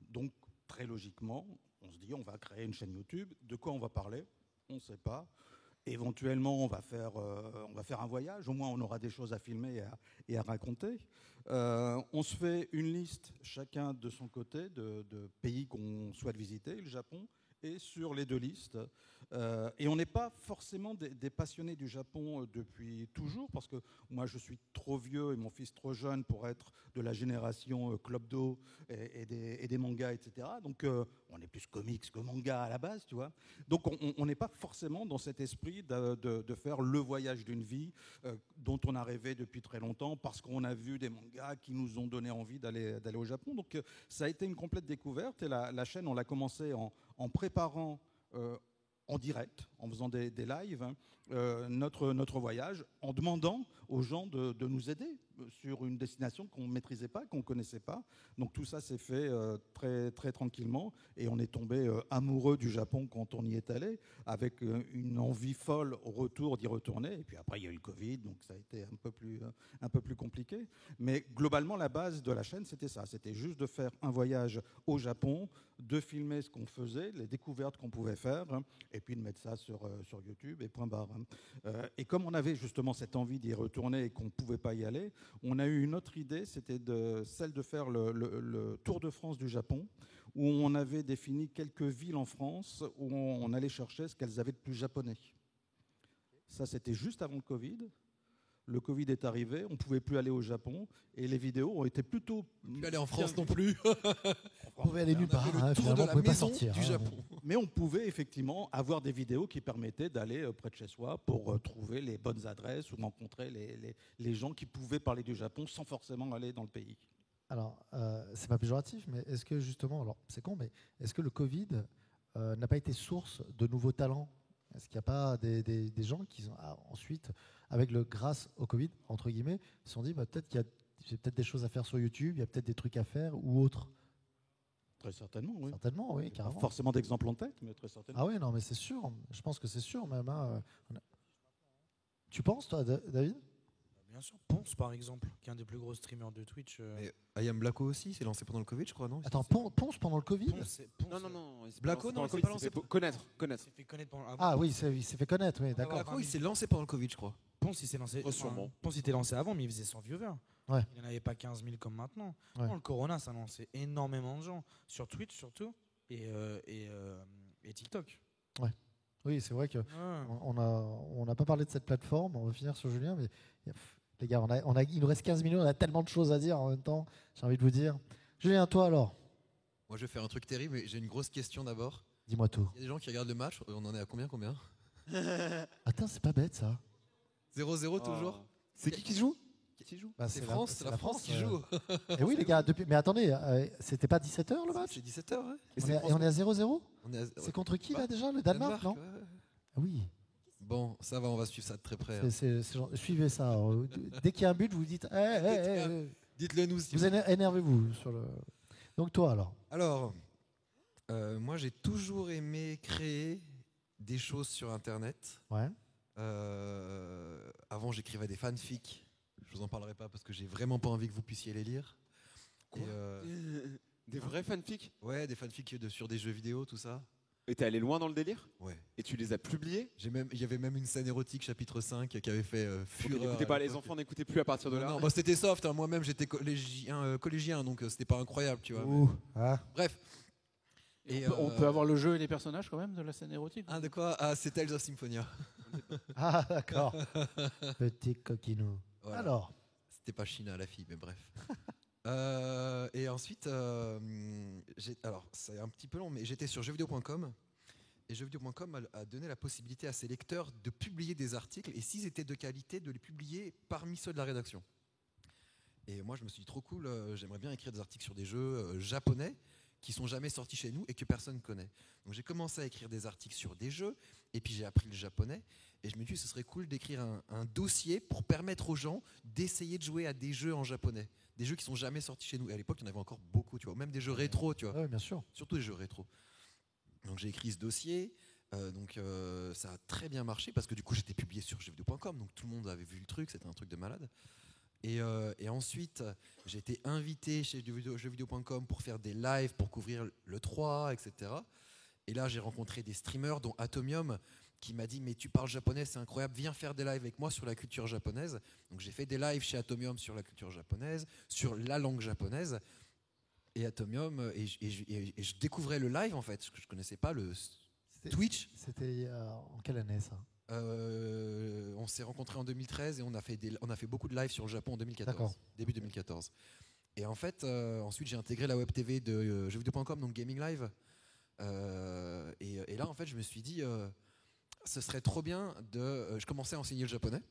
Donc très logiquement, on se dit on va créer une chaîne YouTube. De quoi on va parler ? On ne sait pas. Éventuellement, on va faire un voyage. Au moins, on aura des choses à filmer et à raconter. On se fait une liste, chacun de son côté, de pays qu'on souhaite visiter, le Japon, et sur les deux listes. Et on n'est pas forcément des passionnés du Japon depuis toujours, parce que moi, je suis trop vieux et mon fils trop jeune pour être de la génération Club Do et des mangas, etc. Donc, on est plus comics que manga à la base, tu vois. Donc, on n'est pas forcément dans cet esprit de faire le voyage d'une vie dont on a rêvé depuis très longtemps, parce qu'on a vu des mangas qui nous ont donné envie d'aller au Japon. Donc, ça a été une complète découverte. Et la chaîne, on l'a commencé en préparant en direct, en faisant des lives, notre voyage, en demandant aux gens de nous aider sur une destination qu'on ne maîtrisait pas, qu'on ne connaissait pas. Donc tout ça s'est fait très, très tranquillement et on est tombé amoureux du Japon quand on y est allé, avec une envie folle au retour d'y retourner. Et puis après, il y a eu le Covid, donc ça a été un peu plus compliqué. Mais globalement, la base de la chaîne, c'était ça. C'était juste de faire un voyage au Japon, de filmer ce qu'on faisait, les découvertes qu'on pouvait faire, et puis de mettre ça sur YouTube et point barre. Et comme on avait justement cette envie d'y retourner et qu'on ne pouvait pas y aller, on a eu une autre idée, c'était celle de faire le Tour de France du Japon, où on avait défini quelques villes en France où on allait chercher ce qu'elles avaient de plus japonais. Ça, c'était juste avant le Covid. Le Covid est arrivé, on ne pouvait plus aller au Japon et les vidéos ont été plutôt... Plus aller en France non plus. On pouvait aller nulle part, le tour de la on pouvait pas maison sortir du Japon. Mais on pouvait effectivement avoir des vidéos qui permettaient d'aller près de chez soi pour trouver les bonnes adresses ou rencontrer les gens qui pouvaient parler du Japon sans forcément aller dans le pays. Alors, c'est pas péjoratif, mais est-ce que justement, alors c'est con, mais est-ce que le Covid n'a pas été source de nouveaux talents ? Est-ce qu'il n'y a pas des gens qui ont ensuite, grâce au Covid, entre guillemets, se sont dit peut-être qu'il y a j'ai peut-être des choses à faire sur YouTube, il y a peut-être des trucs à faire ou autre. Très certainement, oui. Certainement, oui, carrément. Pas forcément d'exemple en tête, mais très certainement. Ah oui, non, mais c'est sûr. Je pense que c'est sûr même. Tu penses, toi, David ? Bien sûr, Ponce par exemple, qui est un des plus gros streamers de Twitch. Et Ayam Blacko aussi, c'est lancé pendant le Covid, je crois, non ? Attends, Ponce pendant le Covid ? Non. Blacko, non, c'est pas lancé. Connaître. Il s'est fait connaître pendant... Ah oui, il s'est fait connaître, oui, d'accord. Blacko, il s'est lancé pendant le Covid, je crois. Ponce, il s'est lancé. Sûrement. Ponce, il était lancé avant, mais il faisait 100 viewers. Ouais. Il n'en avait pas 15 000 comme maintenant. Ouais. Non, le Corona, ça a lancé énormément de gens. Sur Twitch surtout, et TikTok. Ouais. Oui, c'est vrai que on n'a pas parlé de cette plateforme. On va finir sur Julien, mais les gars, il nous reste 15 minutes. On a tellement de choses à dire en même temps. J'ai envie de vous dire. Julien, toi alors ? Moi, je vais faire un truc terrible, mais j'ai une grosse question d'abord. Dis-moi tout. Il y a des gens qui regardent le match. On en est à combien Attends, c'est pas bête ça. 0-0 toujours. C'est qui joue Bah, c'est la France qui joue. Et oui, les gars, mais attendez, c'était pas 17h le match ? C'est 17h, ouais. Et on est à 0-0 ? On est C'est contre qui là déjà ? Le Danemark, non ? ouais. Ah oui. Bon, ça va, on va suivre ça de très près. Hein. Suivez ça. Dès qu'il y a un but, vous dites. Dites-le nous. Vous énervez-vous sur le. Donc toi alors. Alors, moi j'ai toujours aimé créer des choses sur Internet. Ouais. Avant, j'écrivais des fanfics. Je vous en parlerai pas parce que j'ai vraiment pas envie que vous puissiez les lire. Quoi ? Des vrais fanfics ? Ouais, des fanfics sur des jeux vidéo, tout ça. Et t'es allé loin dans le délire ? Ouais. Et tu les as publiés ? Il y avait même une scène érotique chapitre 5 qui avait fait fureur. N'écoutez pas, les enfants n'écoutaient plus à partir de là. Non, bah, c'était soft. Hein. Moi-même, j'étais collégien, donc c'était pas incroyable, tu vois. Bref. Et on peut avoir le jeu et les personnages quand même de la scène érotique. Ah, de quoi ? Ah, c'est Tales of Symphonia. Ah, d'accord. Petit coquinou. Voilà. Alors. C'était pas China la fille, mais bref. Et ensuite, alors c'est un petit peu long, mais j'étais sur jeuxvideo.com et jeuxvideo.com a donné la possibilité à ses lecteurs de publier des articles et s'ils étaient de qualité, de les publier parmi ceux de la rédaction. Et moi, je me suis dit trop cool, j'aimerais bien écrire des articles sur des jeux japonais qui sont jamais sortis chez nous et que personne connaît. Donc j'ai commencé à écrire des articles sur des jeux et puis j'ai appris le japonais et je me dis que ce serait cool d'écrire un dossier pour permettre aux gens d'essayer de jouer à des jeux en japonais, des jeux qui sont jamais sortis chez nous. Et à l'époque, il y en avait encore beaucoup, tu vois, même des jeux rétro, tu vois. Ouais, bien sûr. Surtout des jeux rétro. Donc j'ai écrit ce dossier. Ça a très bien marché parce que du coup j'étais publié sur jeuxvideo.com, donc tout le monde avait vu le truc, c'était un truc de malade. Et ensuite j'ai été invité chez jeuxvideo.com pour faire des lives pour couvrir le 3, etc. Et là j'ai rencontré des streamers dont Atomium qui m'a dit mais tu parles japonais, c'est incroyable, viens faire des lives avec moi sur la culture japonaise. Donc j'ai fait des lives chez Atomium sur la culture japonaise, sur la langue japonaise. Et Atomium, et je découvrais le live en fait, je connaissais pas le Twitch. C'était en quelle année ça? On s'est rencontrés en 2013 et on a fait beaucoup de live sur le Japon en 2014, D'accord. début 2014. Et en fait, ensuite j'ai intégré la web TV de jeuxvideo.com, donc Gaming Live. Et là, en fait, je me suis dit, ce serait trop bien je commençais à enseigner le japonais.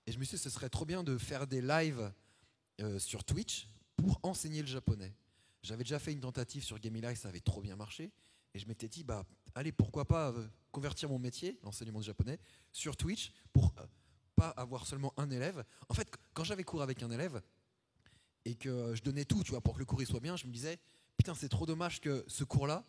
Et je me suis dit, ce serait trop bien de faire des lives sur Twitch pour enseigner le japonais. J'avais déjà fait une tentative sur Gaming Live, ça avait trop bien marché. Et je m'étais dit, allez, pourquoi pas convertir mon métier, l'enseignement de japonais, sur Twitch pour pas avoir seulement un élève. En fait, quand j'avais cours avec un élève et que je donnais tout, tu vois, pour que le cours il soit bien, je me disais, putain, c'est trop dommage que ce cours-là,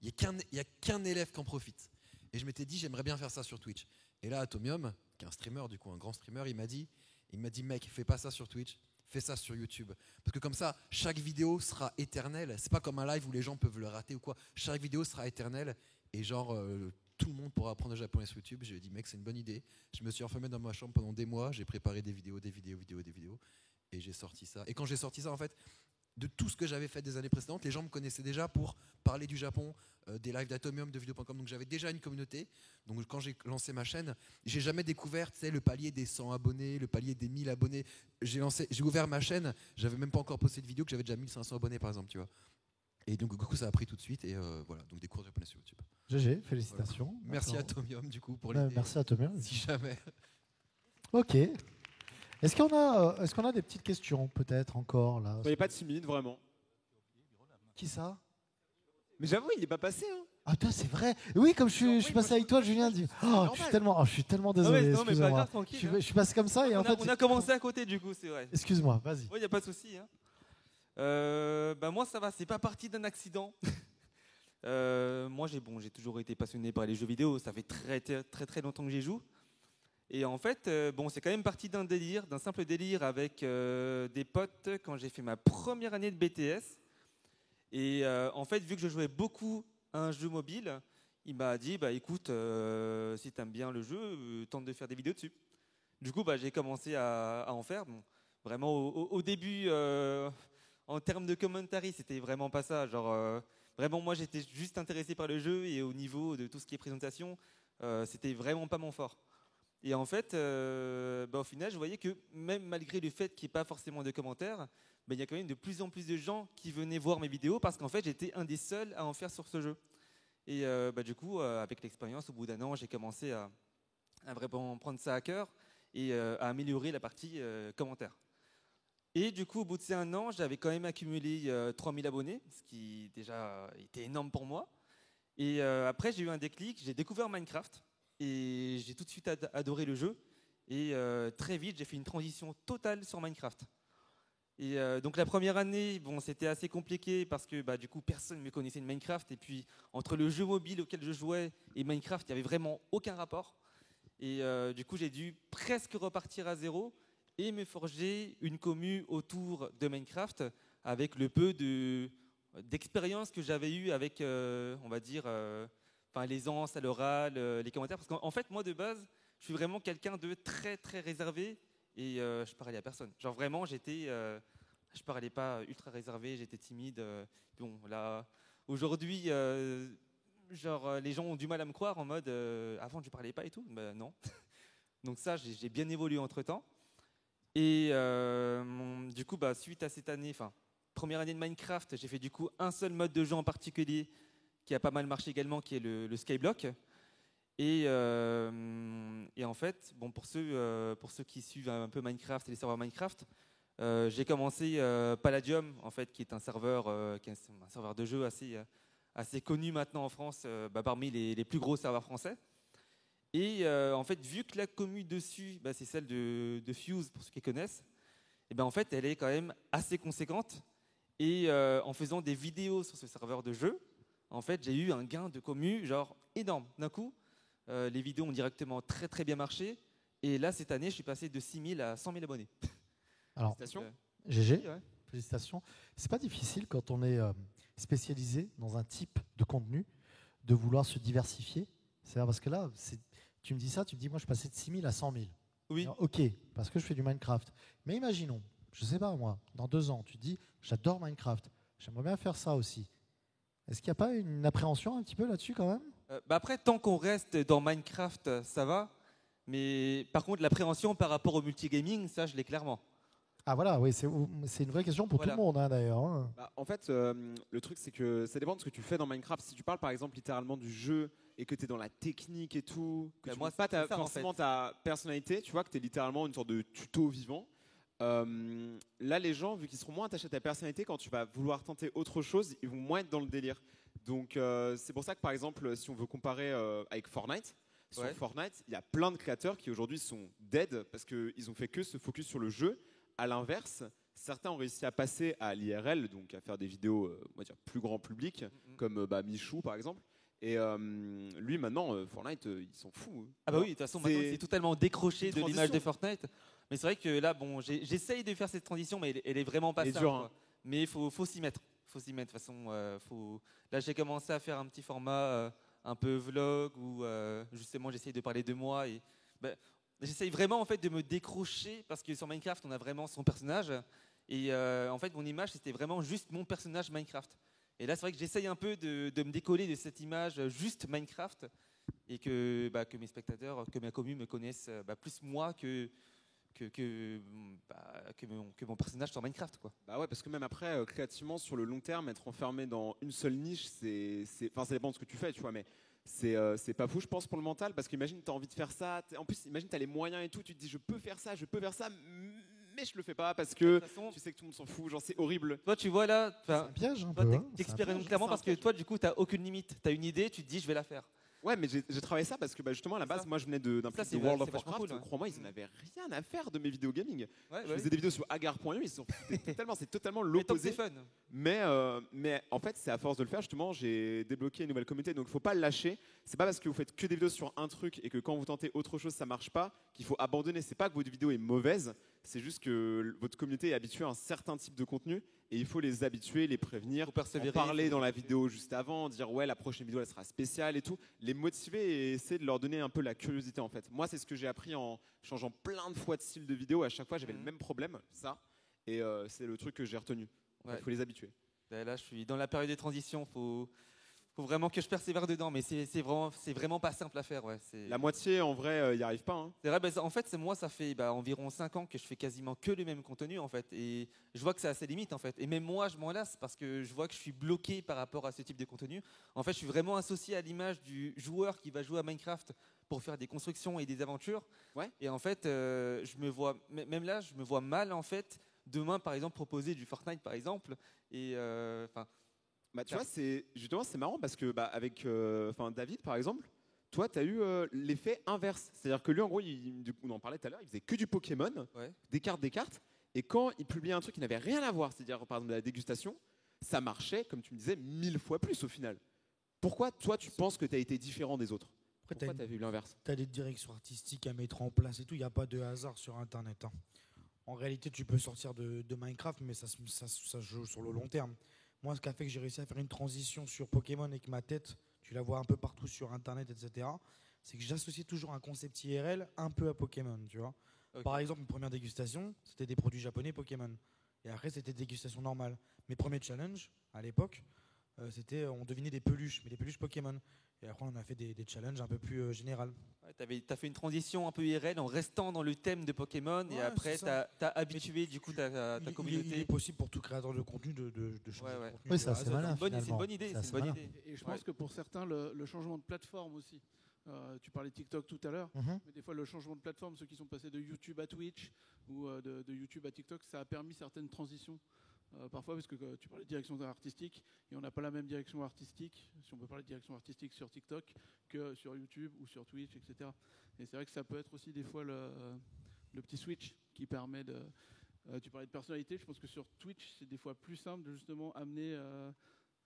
il n'y a qu'un élève qui en profite. Et je m'étais dit, j'aimerais bien faire ça sur Twitch. Et là, Atomium, qui est un streamer, du coup, un grand streamer, il m'a dit, mec, fais pas ça sur Twitch. Fais ça sur YouTube. Parce que comme ça, chaque vidéo sera éternelle. C'est pas comme un live où les gens peuvent le rater ou quoi. Chaque vidéo sera éternelle. Et genre, tout le monde pourra apprendre le japonais sur YouTube. Je lui ai dit, mec, c'est une bonne idée. Je me suis enfermé dans ma chambre pendant des mois. J'ai préparé des vidéos. Et j'ai sorti ça. Et quand j'ai sorti ça, en fait, de tout ce que j'avais fait des années précédentes, les gens me connaissaient déjà pour parler du Japon, des lives d'Atomium, de vidéo.com. Donc j'avais déjà une communauté. Donc quand j'ai lancé ma chaîne, j'ai jamais découvert le palier des 100 abonnés, le palier des 1000 abonnés. J'ai ouvert ma chaîne, j'avais même pas encore posté de vidéo, que j'avais déjà 1500 abonnés par exemple, tu vois. Et donc du coup ça a pris tout de suite et voilà, donc des cours de japonais sur YouTube. GG, félicitations. Voilà. Merci à Atomium du coup pour l'idée. Merci à Atomium. Si jamais. Ok. Est-ce qu'on a des petites questions peut-être encore là? Il n'y a pas de 6 minutes vraiment. Qui ça? Mais j'avoue, il n'est pas passé. Hein. Ah toi c'est vrai. Oui, comme je suis passé avec toi, Julien. Je suis tellement désolé. Non, mais pas grave, tranquille. Je suis passé comme ça et en fait. On a commencé à côté du coup, c'est vrai. Excuse-moi, vas-y. Oui, il n'y a pas de souci. Hein. Moi ça va, c'est pas parti d'un accident. Moi j'ai toujours été passionné par les jeux vidéo. Ça fait très longtemps que j'y joue. Et en fait, c'est quand même parti d'un simple délire avec des potes quand j'ai fait ma première année de BTS. Et en fait, vu que je jouais beaucoup à un jeu mobile, il m'a dit, écoute, si tu aimes bien le jeu, tente de faire des vidéos dessus. Du coup, j'ai commencé à en faire. Bon, vraiment, au début, en termes de commentary, c'était vraiment pas ça. Genre, vraiment, moi, j'étais juste intéressé par le jeu et au niveau de tout ce qui est présentation, c'était vraiment pas mon fort. Et en fait, au final, je voyais que même malgré le fait qu'il n'y ait pas forcément de commentaires, il y a quand même de plus en plus de gens qui venaient voir mes vidéos parce qu'en fait, j'étais un des seuls à en faire sur ce jeu. Et du coup, avec l'expérience, au bout d'un an, j'ai commencé à vraiment prendre ça à cœur et à améliorer la partie commentaires. Et du coup, au bout de ces 1 an, j'avais quand même accumulé 3000 abonnés, ce qui déjà était énorme pour moi. Et après, j'ai eu un déclic, j'ai découvert Minecraft. Et j'ai tout de suite adoré le jeu. Et très vite, j'ai fait une transition totale sur Minecraft. Et donc la première année, c'était assez compliqué parce que du coup, personne ne me connaissait de Minecraft. Et puis, entre le jeu mobile auquel je jouais et Minecraft, il n'y avait vraiment aucun rapport. Et du coup, j'ai dû presque repartir à zéro et me forger une commu autour de Minecraft avec le peu d'expérience que j'avais eu avec, on va dire... l'aisance à l'oral, les commentaires. Parce qu'en fait, moi, de base, je suis vraiment quelqu'un de très réservé et je parlais à personne. Genre, vraiment, je parlais pas ultra réservé, j'étais timide. Bon, là, aujourd'hui, les gens ont du mal à me croire en mode avant, je parlais pas et tout. Ben non. Donc ça, j'ai bien évolué entre-temps. Et du coup, suite à cette année, première année de Minecraft, j'ai fait du coup un seul mode de jeu en particulier qui a pas mal marché également, qui est le Skyblock. Et en fait, pour ceux qui suivent un peu Minecraft et les serveurs Minecraft, J'ai commencé Palladium, en fait, qui est un serveur de jeu assez connu maintenant en France, parmi les plus gros serveurs français. Et en fait, vu que la commu dessus, c'est celle de Fuse, pour ceux qui connaissent, et en fait, elle est quand même assez conséquente. Et en faisant des vidéos sur ce serveur de jeu, en fait, j'ai eu un gain de commu genre énorme. D'un coup, les vidéos ont directement très très bien marché. Et là, cette année, je suis passé de 6 000 à 100 000 abonnés. Alors, GG, félicitations. C'est pas difficile quand on est spécialisé dans un type de contenu de vouloir se diversifier. C'est parce que là, tu me dis ça, tu me dis moi je passais de 6 000 à 100 000. Oui. Alors, ok, parce que je fais du Minecraft. Mais imaginons, je sais pas moi, dans 2 ans, tu te dis j'adore Minecraft, j'aimerais bien faire ça aussi. Est-ce qu'il n'y a pas une appréhension un petit peu là-dessus quand même? Après, tant qu'on reste dans Minecraft, ça va. Mais par contre, l'appréhension par rapport au multigaming, ça, je l'ai clairement. Ah voilà, oui, c'est une vraie question pour tout le monde d'ailleurs. Hein. En fait, le truc, c'est que ça dépend de ce que tu fais dans Minecraft. Si tu parles par exemple littéralement du jeu et que tu es dans la technique et tout, que tu ne pas forcément ta personnalité, tu vois, que tu es littéralement une sorte de tuto vivant. Là, les gens, vu qu'ils seront moins attachés à ta personnalité, quand tu vas vouloir tenter autre chose, ils vont moins être dans le délire. Donc, c'est pour ça que par exemple, si on veut comparer avec Fortnite, sur Fortnite, il y a plein de créateurs qui aujourd'hui sont dead parce qu'ils ont fait que se focus sur le jeu. À l'inverse, certains ont réussi à passer à l'IRL, donc à faire des vidéos on va dire, plus grand public, comme Michou par exemple. Et lui maintenant, Fortnite, il s'en fout. Ah bah oui, de toute façon, maintenant, c'est totalement décroché de l'image de Fortnite. Mais c'est vrai que là, bon, j'essaye de faire cette transition, mais elle est vraiment pas simple. Hein. Mais il faut s'y mettre. De toute façon, là, j'ai commencé à faire un petit format un peu vlog où justement j'essaye de parler de moi et j'essaye vraiment en fait de me décrocher parce que sur Minecraft on a vraiment son personnage et en fait mon image c'était vraiment juste mon personnage Minecraft. Et là c'est vrai que j'essaye un peu de me décoller de cette image juste Minecraft et que mes spectateurs, que ma commu me connaissent plus moi que mon personnage sur Minecraft quoi. Bah ouais, parce que même après créativement sur le long terme être enfermé dans une seule niche ça dépend de ce que tu fais tu vois, mais c'est pas fou je pense pour le mental, parce qu'imagine tu as envie de faire ça, en plus imagine tu as les moyens et tout, tu te dis je peux faire ça mais je le fais pas parce que tu sais que tout le monde s'en fout, genre c'est horrible. Toi tu vois là, c'est un piège un toi peu. t'expérimentes clairement parce que toi du coup t'as aucune limite, t'as une idée, tu te dis je vais la faire. Ouais, mais j'ai travaillé ça parce que justement à la base, moi je venais d'un plus de World of Warcraft. Cool, crois-moi, ils n'avaient rien à faire de mes vidéos gaming. Je faisais des vidéos sur agar.io, c'est totalement l'opposé. Mais en fait, c'est à force de le faire, justement, j'ai débloqué une nouvelle communauté. Donc il ne faut pas le lâcher. C'est pas parce que vous faites que des vidéos sur un truc et que quand vous tentez autre chose, ça marche pas, qu'il faut abandonner. C'est pas que votre vidéo est mauvaise, c'est juste que votre communauté est habituée à un certain type de contenu. Et il faut les habituer, les prévenir, en parler dans la vidéo juste avant, dire ouais la prochaine vidéo elle sera spéciale et tout, les motiver et essayer de leur donner un peu la curiosité en fait. Moi c'est ce que j'ai appris en changeant plein de fois de style de vidéo, à chaque fois j'avais le même problème, ça, et c'est le truc que j'ai retenu. Il faut les habituer. Là je suis dans la période de transition, faut vraiment que je persévère dedans, mais c'est vraiment pas simple à faire. Ouais. La moitié, en vrai, n'y arrive pas. Hein. C'est vrai, en fait, moi, ça fait environ 5 ans que je fais quasiment que le même contenu, en fait. Et je vois que c'est à ses limites, en fait. Et même moi, je m'en lasse parce que je vois que je suis bloqué par rapport à ce type de contenu. En fait, je suis vraiment associé à l'image du joueur qui va jouer à Minecraft pour faire des constructions et des aventures. Ouais. Et en fait, je me vois mal, en fait, demain, par exemple, proposer du Fortnite, par exemple. Et tu vois, c'est marrant parce que avec David par exemple, toi tu as eu l'effet inverse. C'est-à-dire que lui en gros, on en parlait tout à l'heure, il faisait que du Pokémon, des cartes, et quand il publiait un truc qui n'avait rien à voir, c'est-à-dire par exemple la dégustation, ça marchait, comme tu me disais, 1000 fois plus au final. Pourquoi toi tu penses que tu as été différent des autres? Pourquoi tu as vu l'inverse? Tu as des directions artistiques à mettre en place et tout, il n'y a pas de hasard sur Internet. Hein. En réalité, tu peux sortir de Minecraft, mais ça se joue sur le long terme. Moi, ce qui a fait que j'ai réussi à faire une transition sur Pokémon et que ma tête, tu la vois un peu partout sur Internet, etc., c'est que j'associe toujours un concept IRL un peu à Pokémon, tu vois. Okay. Par exemple, mes premières dégustations, c'était des produits japonais Pokémon. Et après, c'était des dégustations normales. Mes premiers challenges, à l'époque, on devinait des peluches, mais des peluches Pokémon. Et après, on a fait des challenges un peu plus générales. Ouais, tu as fait une transition un peu IRL en restant dans le thème de Pokémon, et après, tu as habitué du coup ta communauté. Il est possible pour tout créateur de contenu de changer de contenu. Oui, ça c'est malin. C'est une bonne idée. Et je pense que pour certains, le changement de plateforme aussi, Tu parlais de TikTok tout à l'heure, Mhm. mais des fois le changement de plateforme, ceux qui sont passés de YouTube à Twitch ou de YouTube à TikTok, ça a permis certaines transitions. Parfois, parce que tu parlais de direction artistique, et on n'a pas la même direction artistique, si on peut parler de direction artistique sur TikTok, que sur YouTube ou sur Twitch, etc. Et c'est vrai que ça peut être aussi des fois le petit switch qui permet de... tu parlais de personnalité, je pense que sur Twitch, c'est des fois plus simple de justement amener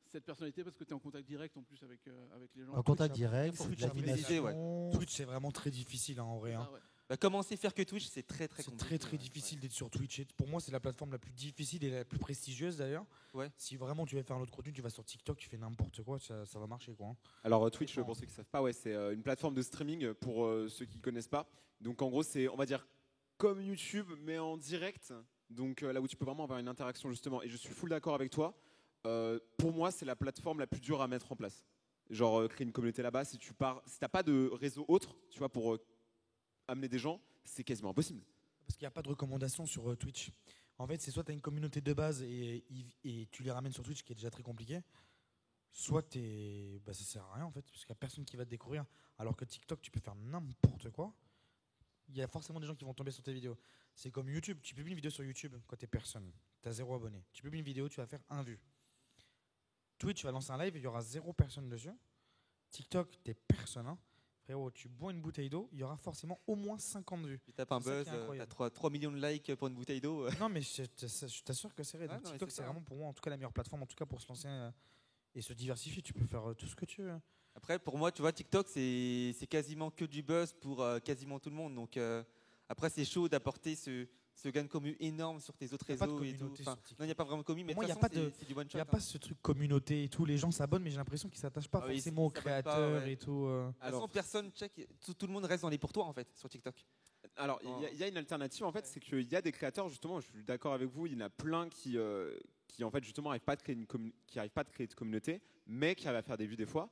cette personnalité parce que tu es en contact direct en plus avec les gens. En contact direct, c'est de Twitch, l'animation. Twitch, c'est vraiment très difficile en vrai. Hein. Ah ouais. Bah, commencer à faire que Twitch, c'est très C'est compliqué. très difficile d'être sur Twitch. Et pour moi, c'est la plateforme la plus difficile et la plus prestigieuse d'ailleurs. Ouais. Si vraiment tu veux faire un autre contenu, tu vas sur TikTok, tu fais n'importe quoi, ça va marcher quoi. Hein. Alors Twitch, pour ceux qui ne savent pas, ouais, c'est une plateforme de streaming pour ceux qui ne connaissent pas. Donc en gros, c'est, on va dire, comme YouTube, mais en direct. Donc là où tu peux vraiment avoir une interaction justement. Et je suis full d'accord avec toi. Pour moi, c'est la plateforme la plus dure à mettre en place. Genre créer une communauté là-bas. Si t'as pas de réseau autre, tu vois, pour amener des gens, c'est quasiment impossible. Parce qu'il n'y a pas de recommandation sur Twitch. En fait, c'est soit tu as une communauté de base et tu les ramènes sur Twitch, qui est déjà très compliqué, soit ça sert à rien en fait, parce qu'il n'y a personne qui va te découvrir. Alors que TikTok, tu peux faire n'importe quoi. Il y a forcément des gens qui vont tomber sur tes vidéos. C'est comme YouTube. Tu publies une vidéo sur YouTube quand tu es personne. Tu as 0 abonné. Tu publies une vidéo, tu vas faire 1 vue. Twitch, tu vas lancer un live, il y aura 0 personne dessus. TikTok, tu es personne. Hein. Frérot, tu bois une bouteille d'eau, il y aura forcément au moins 50 vues. Tu tapes un C'est ça buzz, qui est incroyable. t'as 3 millions de likes pour une bouteille d'eau. Non, mais je t'assure que c'est vrai. Ah, Donc non, TikTok, c'est c'est ça. vraiment pour moi, en tout cas, la meilleure plateforme, en tout cas pour se lancer et se diversifier. Tu peux faire tout ce que tu veux. Après, pour moi, tu vois, TikTok, c'est quasiment que du buzz pour quasiment tout le monde. Donc, après, c'est chaud d'apporter ce gain de commu énorme sur tes autres Il y a pas de réseaux et tout. communauté Enfin, sur TikTok. non, il n'y a pas vraiment de commu, mais Pour moi, de il n'y a toute pas façon, de, c'est du one il shot. y a pas ce truc communauté et tout. Les gens s'abonnent, mais j'ai l'impression qu'ils ne s'attachent pas Ah oui, forcément aux ils s'abonnent pas, créateurs ouais. et tout. De toute façon, personne check, tout le monde reste dans les pour toi en fait sur TikTok. Alors, il y a une alternative en fait, c'est qu'il y a des créateurs justement. Je suis d'accord avec vous. Il y en a plein qui en fait justement n'arrivent pas à créer de communauté, mais qui arrivent à faire des vues des fois.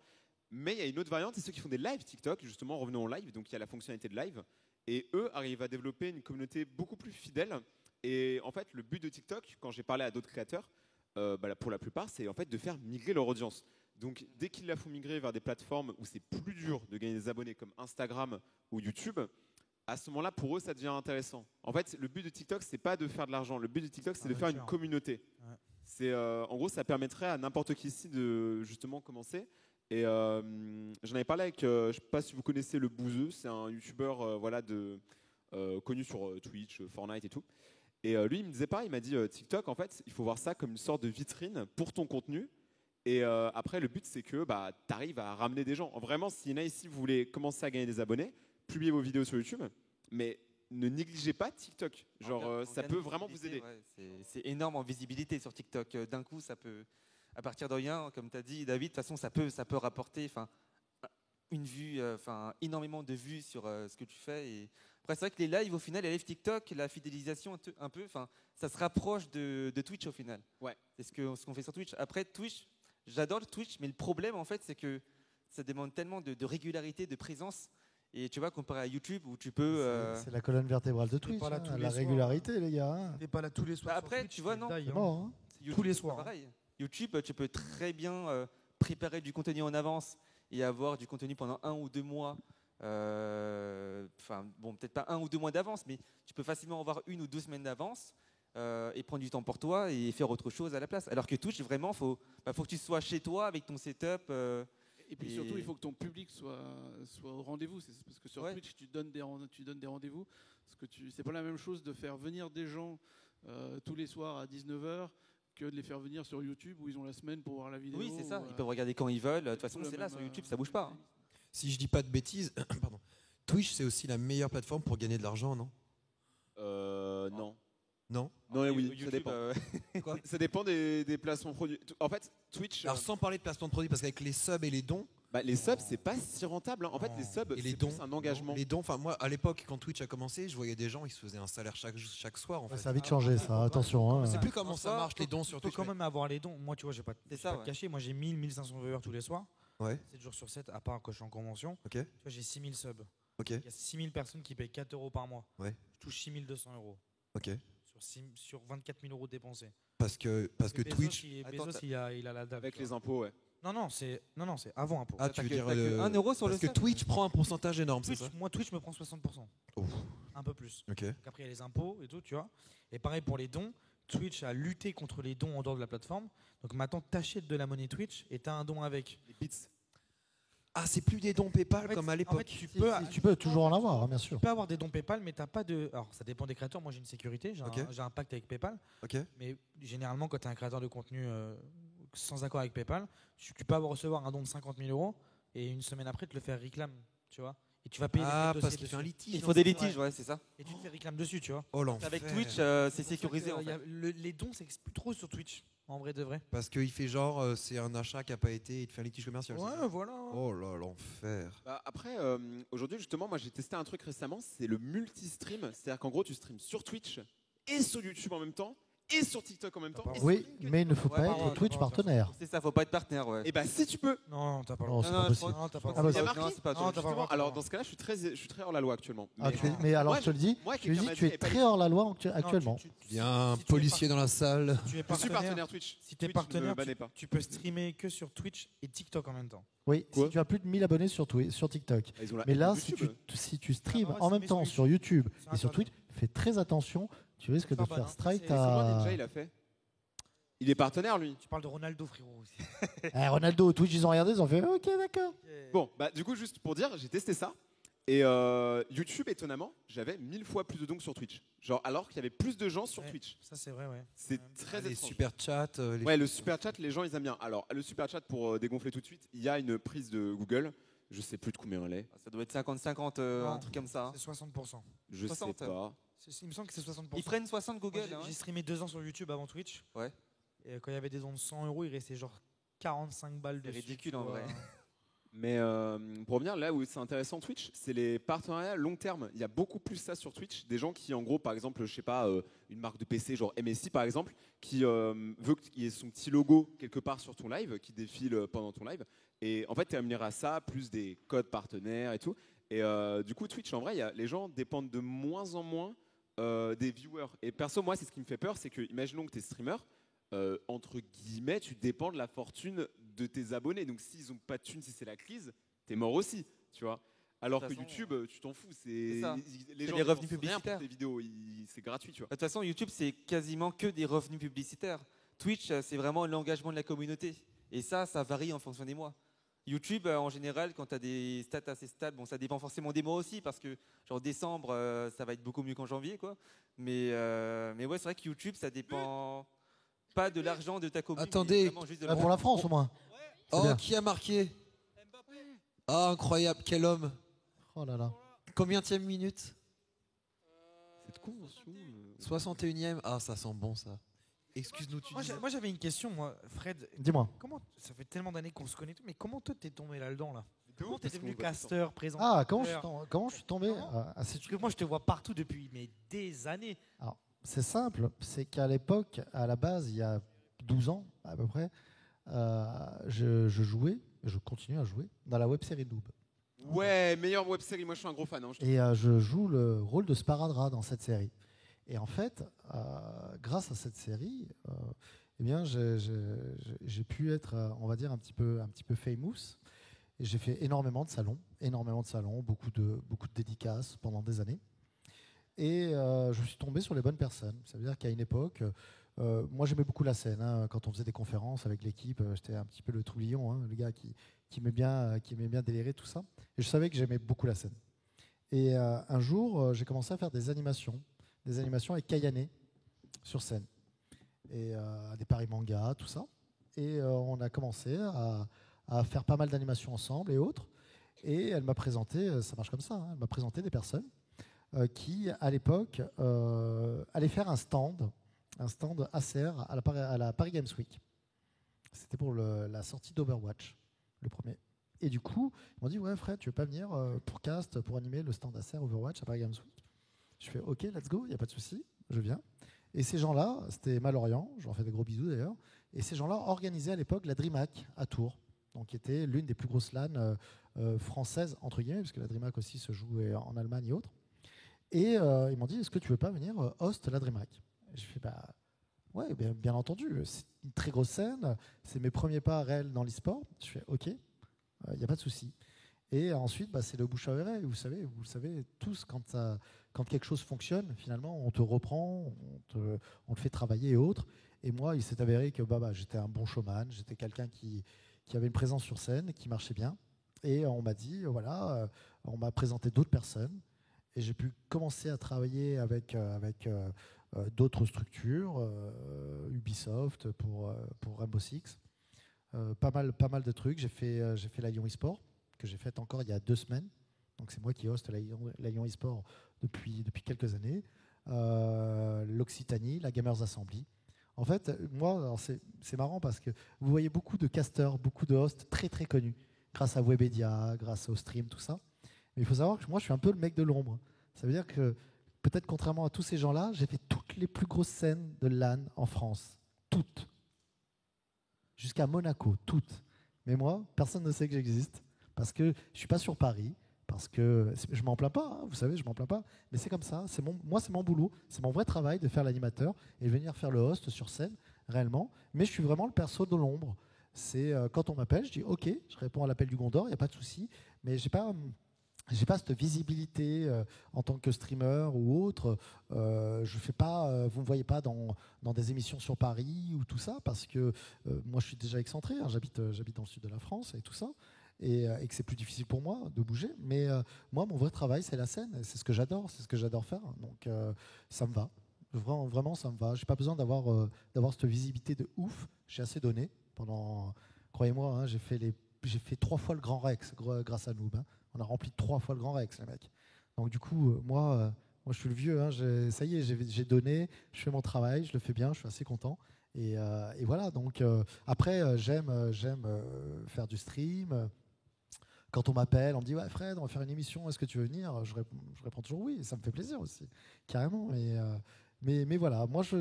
Mais il y a une autre variante, c'est ceux qui font des lives TikTok. Justement, revenons en live. Donc il y a la fonctionnalité de live, et eux arrivent à développer une communauté beaucoup plus fidèle. Et en fait, le but de TikTok, quand j'ai parlé à d'autres créateurs, pour la plupart, c'est en fait de faire migrer leur audience. Donc, dès qu'ils la font migrer vers des plateformes où c'est plus dur de gagner des abonnés comme Instagram ou YouTube, à ce moment-là, pour eux, ça devient intéressant. En fait, le but de TikTok, c'est pas de faire de l'argent. Le but de TikTok, c'est de faire une communauté. Ouais. C'est, en gros, ça permettrait à n'importe qui ici de justement commencer. Et j'en avais parlé avec, je ne sais pas si vous connaissez le Bouzeux, c'est un YouTuber connu sur Twitch, Fortnite et tout. Et lui, il me disait pareil, il m'a dit TikTok, en fait, il faut voir ça comme une sorte de vitrine pour ton contenu. Et après, le but, c'est que tu arrives à ramener des gens. Vraiment, s'il y en a ici, vous voulez commencer à gagner des abonnés, publiez vos vidéos sur YouTube, mais ne négligez pas TikTok. Genre, ça peut vraiment vous aider. Ouais, c'est énorme en visibilité sur TikTok. D'un coup, ça peut, à partir de rien, comme tu as dit, David, de toute façon, ça peut rapporter une vue, énormément de vues sur ce que tu fais. Et après, c'est vrai que les lives, au final, les lives TikTok, la fidélisation, un peu, ça se rapproche de Twitch au final. Ouais. C'est ce qu'on fait sur Twitch. Après, Twitch, j'adore Twitch, mais le problème, en fait, c'est que ça demande tellement de régularité, de présence. Et tu vois, comparé à YouTube, où tu peux. C'est la colonne vertébrale de Twitch, pas là tous les la soirs, régularité, les gars. Hein. T'es pas là tous les soirs. sur Après, Twitch, tu vois, c'est non. die, C'est hein. mort. Hein. YouTube, tous les c'est soirs, pas pareil. YouTube, tu peux très bien préparer du contenu en avance et avoir du contenu pendant 1 ou 2 mois. Peut-être pas 1 ou 2 mois d'avance, mais tu peux facilement avoir 1 ou 2 semaines d'avance et prendre du temps pour toi et faire autre chose à la place. Alors que Twitch, vraiment, faut que tu sois chez toi avec ton setup. Et puis surtout, il faut que ton public soit au rendez-vous. C'est parce que sur Twitch, tu donnes des rendez-vous. Parce que c'est pas la même chose de faire venir des gens tous les soirs à 19h que de les faire venir sur YouTube où ils ont la semaine pour voir la vidéo. Oui, c'est ça. Ils peuvent regarder quand ils veulent. De toute façon, c'est là sur YouTube, ça bouge pas. Hein. Si je dis pas de bêtises, pardon. Twitch, c'est aussi la meilleure plateforme pour gagner de l'argent, non? Non. Non. Non, oui, YouTube, ça dépend. Ça dépend des placements produits. En fait, Twitch. Alors, sans parler de placement de produits, parce qu'avec les subs et les dons. Les subs, c'est pas si rentable. Hein. En fait, les subs, et les c'est dons, plus un engagement. Les dons, enfin, moi, à l'époque, quand Twitch a commencé, je voyais des gens, ils se faisaient un salaire chaque soir. En fait. Ça a vite changé, ça. Attention. Hein. Je sais plus comment ça marche, les dons sur Tu peux Twitch. quand même avoir les dons. Moi, tu vois, j'ai pas C'est ça, te cacher. Moi, j'ai 1500 viewers tous les soirs. Ouais. 7 jours sur 7, à part quand je suis en convention. Ok. Tu vois, j'ai 6000 subs. Ok. Il y a 6000 personnes qui payent 4 euros par mois. Ouais. Je touche 6200 euros. Ok. Sur 24 000 euros dépensés. Parce que Et Bezos, Twitch. Bezos, il a la dalle. Avec tu vois. les impôts, ouais. Non, c'est avant impôt. Ah, tu veux dire t'as que 1 euro sur parce le que Twitch prend un pourcentage énorme, c'est ça? Moi, Twitch me prend 60%. Ouf. Un peu plus. Ok. Donc après, il y a les impôts et tout, tu vois. Et pareil pour les dons. Twitch a lutté contre les dons en dehors de la plateforme. Donc maintenant, t'achètes de la monnaie Twitch et t'as un don avec. Les bits. Ah, c'est plus des dons PayPal comme à l'époque. Tu peux toujours en avoir, hein, bien sûr. Tu peux avoir des dons PayPal, mais t'as pas de. Alors, ça dépend des créateurs. Moi, j'ai une sécurité, j'ai un pacte avec PayPal. Ok. Mais généralement, quand tu es un créateur de contenu sans accord avec PayPal, tu peux recevoir un don de 50 000 euros et une semaine après, te le faire réclame, tu vois. Et tu vas payer les frais de parce dossier qu'il fait un dessus. litige. Il faut des litiges, ouais, c'est ça. Et tu te fais réclame dessus, tu vois. Oh l'enfer. Avec Twitch, c'est sécurisé. En fait. Les dons, c'est plus trop sur Twitch, en vrai de vrai. Parce qu'il fait genre, c'est un achat qui n'a pas été, il te fait un litige commercial. c'est Ouais, ça voilà. Oh là, l'enfer. Bah, après, aujourd'hui, justement, moi j'ai testé un truc récemment, c'est le multi-stream. C'est-à-dire qu'en gros, tu streams sur Twitch et sur YouTube en même temps et sur TikTok en même temps. Oui, mais il ne faut pas être Twitch partenaire. C'est ça, faut pas être partenaire, ouais. Et bah si tu peux. Non, t'as pas le Non, droit. c'est pas possible. Non, t'as pas le Ah, droit. bah, Il y a marqué. Non, c'est pas Non, t'as pas le droit. Alors dans ce cas-là, je suis très hors la loi actuellement. Ah, mais alors, moi, je te le dis, moi, tu quelqu'un m'a es dit, très hors la loi actuellement. Bien, si tu es policier dans la salle. Tu es Je suis partenaire Twitch. Si tu es Twitch, partenaire, me bannez pas. tu peux streamer que sur Twitch et TikTok en même temps. Oui, Quoi si tu as plus de 1000 abonnés sur TikTok. Ah, ils ont la Mais haine là, de YouTube. si tu streams Ah, bah ouais, en c'est même mis temps sur sur YouTube C'est et sur interdit. Twitch, fais très attention, tu risques de Pas bon, faire hein. strike C'est Comment à... Ninja il a fait? Il est partenaire lui. Tu parles de Ronaldo, frérot. Aussi. Ronaldo, Twitch, ils ont regardé, ils ont fait OK, d'accord. Bon, bah du coup juste pour dire, j'ai testé ça. Et YouTube, étonnamment, j'avais 1000 fois plus de dons que sur Twitch. Genre alors qu'il y avait plus de gens sur Ouais. Twitch. Ça, c'est vrai, ouais. C'est Ouais. très Les étrange. super chats. Ouais, le super chat, les gens ils aiment bien. Alors le super chat pour dégonfler tout de suite, il y a une prise de Google. Je sais plus de combien elle est. Ça doit être 50-50, un truc comme ça. hein. C'est 60%. Je 60. sais pas. Il me semble que c'est 60%. Ils prennent 60 Google. Moi, hein. j'ai streamé 2 ans sur YouTube avant Twitch. Ouais. Et quand il y avait des dons de 100 euros, il restait genre 45 balles C'est dessus. ridicule, tu en vois. vrai. Mais pour revenir là où c'est intéressant Twitch, c'est les partenariats long terme. Il y a beaucoup plus ça sur Twitch. Des gens qui en gros par exemple, je sais pas, une marque de PC genre MSI par exemple, qui veut qu'il y ait son petit logo quelque part sur ton live, qui défile pendant ton live. Et en fait tu es rémunéré à ça, plus des codes partenaires et tout. Et du coup Twitch en vrai, les gens dépendent de moins en moins des viewers. Et perso moi c'est ce qui me fait peur, c'est que imaginons que tu es streamer, entre guillemets tu dépends de la fortune de tes abonnés. Donc s'ils ont pas de thunes, si c'est la crise, t'es mort aussi, tu vois. Alors De que toute façon, YouTube, tu t'en fous. c'est ça. Les C'est gens les ne revenus dépensent rien publicitaires. pour tes vidéos, c'est gratuit, tu vois. De toute façon, YouTube, c'est quasiment que des revenus publicitaires. Twitch, c'est vraiment l'engagement de la communauté. Et ça varie en fonction des mois. YouTube, en général, quand tu as des stats assez stables, bon, ça dépend forcément des mois aussi, parce que genre décembre, ça va être beaucoup mieux qu'en janvier, quoi. Mais ouais, c'est vrai que YouTube, ça dépend pas de l'argent de ta commune. Attendez. mais vraiment juste de Pour la France au moins. C'est Oh, bien. qui a marqué? Ah, incroyable, quel homme. Oh là là. Combienième minute? Cette convention. 61e. Ah, ça sent bon ça. Excuse-nous, tu disais. Moi, j'avais une question, moi, Fred. Dis-moi. Comment ça fait tellement d'années qu'on se connaît, mais comment toi t'es tombé là-dedans là? Comment t'es parce devenu qu'on voit tout casteur, présenteur? Ah, comment je suis tombé à cette... Parce que moi, je te vois partout depuis des années. Alors, c'est simple, c'est qu'à l'époque, à la base, il y a 12 ans à peu près, je jouais, je continue à jouer dans la web-série Noob. Ouais, meilleure web série. Moi, je suis un gros fan. Hein, Et je joue le rôle de Sparadrap dans cette série. Et en fait, grâce à cette série, eh bien, j'ai pu être, on va dire, un petit peu famous. Et j'ai fait énormément de salons, beaucoup de dédicaces pendant des années. Et je suis tombé sur les bonnes personnes. Ça veut dire qu'à une époque, moi j'aimais beaucoup la scène. Hein. Quand on faisait des conférences avec l'équipe, j'étais un petit peu le troublion, hein, le gars qui aimait bien délirer tout ça. Et je savais que j'aimais beaucoup la scène. Et un jour, j'ai commencé à faire des animations avec Kayane sur scène. Et des paris manga, tout ça. Et on a commencé à faire pas mal d'animations ensemble et autres. Et elle m'a présenté, ça marche comme ça, hein, elle m'a présenté des personnes qui, à l'époque, allaient faire un stand Acer à la Paris Games Week. C'était pour la sortie d'Overwatch, le premier. Et du coup, ils m'ont dit, ouais Fred, tu veux pas venir pour animer le stand Acer Overwatch à Paris Games Week? Je fais, ok, let's go, il n'y a pas de souci, je viens. Et ces gens-là, c'était Malorient, je leur fais des gros bisous d'ailleurs, et ces gens-là organisaient à l'époque la DreamHack à Tours, donc qui était l'une des plus grosses LAN françaises, entre guillemets, parce que la DreamHack aussi se joue en Allemagne et autres. Et ils m'ont dit, est-ce que tu veux pas venir host la DreamHack? Je fais, bah Ouais, bien entendu. C'est une très grosse scène. C'est mes premiers pas réels dans l'e-sport. Je fais OK, il n'y a pas de souci. Et ensuite, c'est le bouche à oreille. Vous le savez tous, quand quelque chose fonctionne, finalement, on te reprend, on te fait travailler et autres. Et moi, il s'est avéré que j'étais un bon showman, j'étais quelqu'un qui avait une présence sur scène, qui marchait bien. Et on m'a dit, voilà, on m'a présenté d'autres personnes. Et j'ai pu commencer à travailler avec d'autres structures, Ubisoft pour Rainbow Six. Pas mal de trucs. J'ai fait la Lyon eSport, que j'ai faite encore il y a 2 semaines. Donc c'est moi qui hoste la Lyon eSport depuis quelques années. L'Occitanie, la Gamers Assembly. En fait, moi, c'est marrant parce que vous voyez beaucoup de casters, beaucoup de hosts très très connus, grâce à Webedia, grâce au stream, tout ça. Mais il faut savoir que moi, je suis un peu le mec de l'ombre. Ça veut dire que, peut-être contrairement à tous ces gens-là, j'ai fait toutes les plus grosses scènes de LAN en France. Toutes. Jusqu'à Monaco, toutes. Mais moi, personne ne sait que j'existe. Parce que je ne suis pas sur Paris. Parce que je m'en plains pas, hein, vous savez, je m'en plains pas. Mais c'est comme ça. Moi, c'est mon boulot. C'est mon vrai travail de faire l'animateur et de venir faire le host sur scène, réellement. Mais je suis vraiment le perso de l'ombre. C'est quand on m'appelle, je dis OK, je réponds à l'appel du Gondor, il n'y a pas de souci. Mais j'ai pas cette visibilité en tant que streamer ou autre. Je fais pas, vous me voyez pas dans des émissions sur Paris ou tout ça, parce que moi je suis déjà excentré. Hein, j'habite dans le sud de la France et tout ça, et que c'est plus difficile pour moi de bouger. Mais moi, mon vrai travail, c'est la scène. C'est ce que j'adore faire. Donc ça me va. Vraiment, ça me va. J'ai pas besoin d'avoir cette visibilité de ouf. J'ai assez donné pendant. Croyez-moi, hein, j'ai fait 3 fois le Grand Rex grâce à Noob. Hein. On a rempli 3 fois le Grand Rex, les mecs. Donc du coup, moi, je suis le vieux. Hein, ça y est, j'ai donné. Je fais mon travail, je le fais bien. Je suis assez content. Et voilà. Donc après, j'aime faire du stream. Quand on m'appelle, on me dit ouais Fred, on va faire une émission. Est-ce que tu veux venir ? Je réponds toujours oui. Et ça me fait plaisir aussi, carrément. Mais voilà, moi je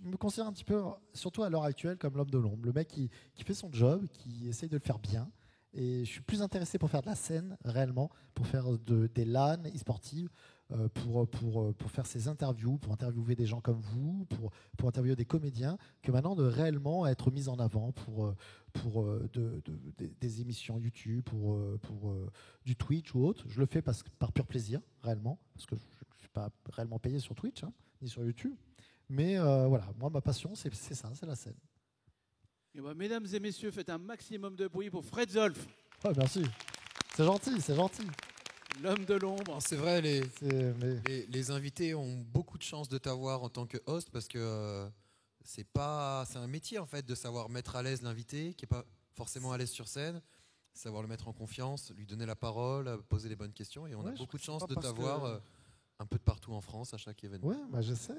me considère un petit peu, surtout à l'heure actuelle, comme l'homme de l'ombre, le mec qui fait son job, qui essaye de le faire bien. Et je suis plus intéressé pour faire de la scène, réellement, pour faire des LAN e-sportives, pour faire ces interviews, pour interviewer des gens comme vous, pour interviewer des comédiens, que maintenant de réellement être mis en avant pour des émissions YouTube, pour du Twitch ou autre. Je le fais par pur plaisir, réellement, parce que je ne suis pas réellement payé sur Twitch, hein, ni sur YouTube. Mais voilà, moi, ma passion, c'est ça, c'est la scène. Et mesdames et messieurs, faites un maximum de bruit pour Fred Zolf. Oh, merci. C'est gentil, c'est gentil. L'homme de l'ombre. C'est vrai, les invités ont beaucoup de chance de t'avoir en tant que host, parce que c'est un métier en fait de savoir mettre à l'aise l'invité qui n'est pas forcément à l'aise sur scène, savoir le mettre en confiance, lui donner la parole, poser les bonnes questions, et on a beaucoup de chance de t'avoir un peu de partout en France à chaque événement. Ouais, j'essaie,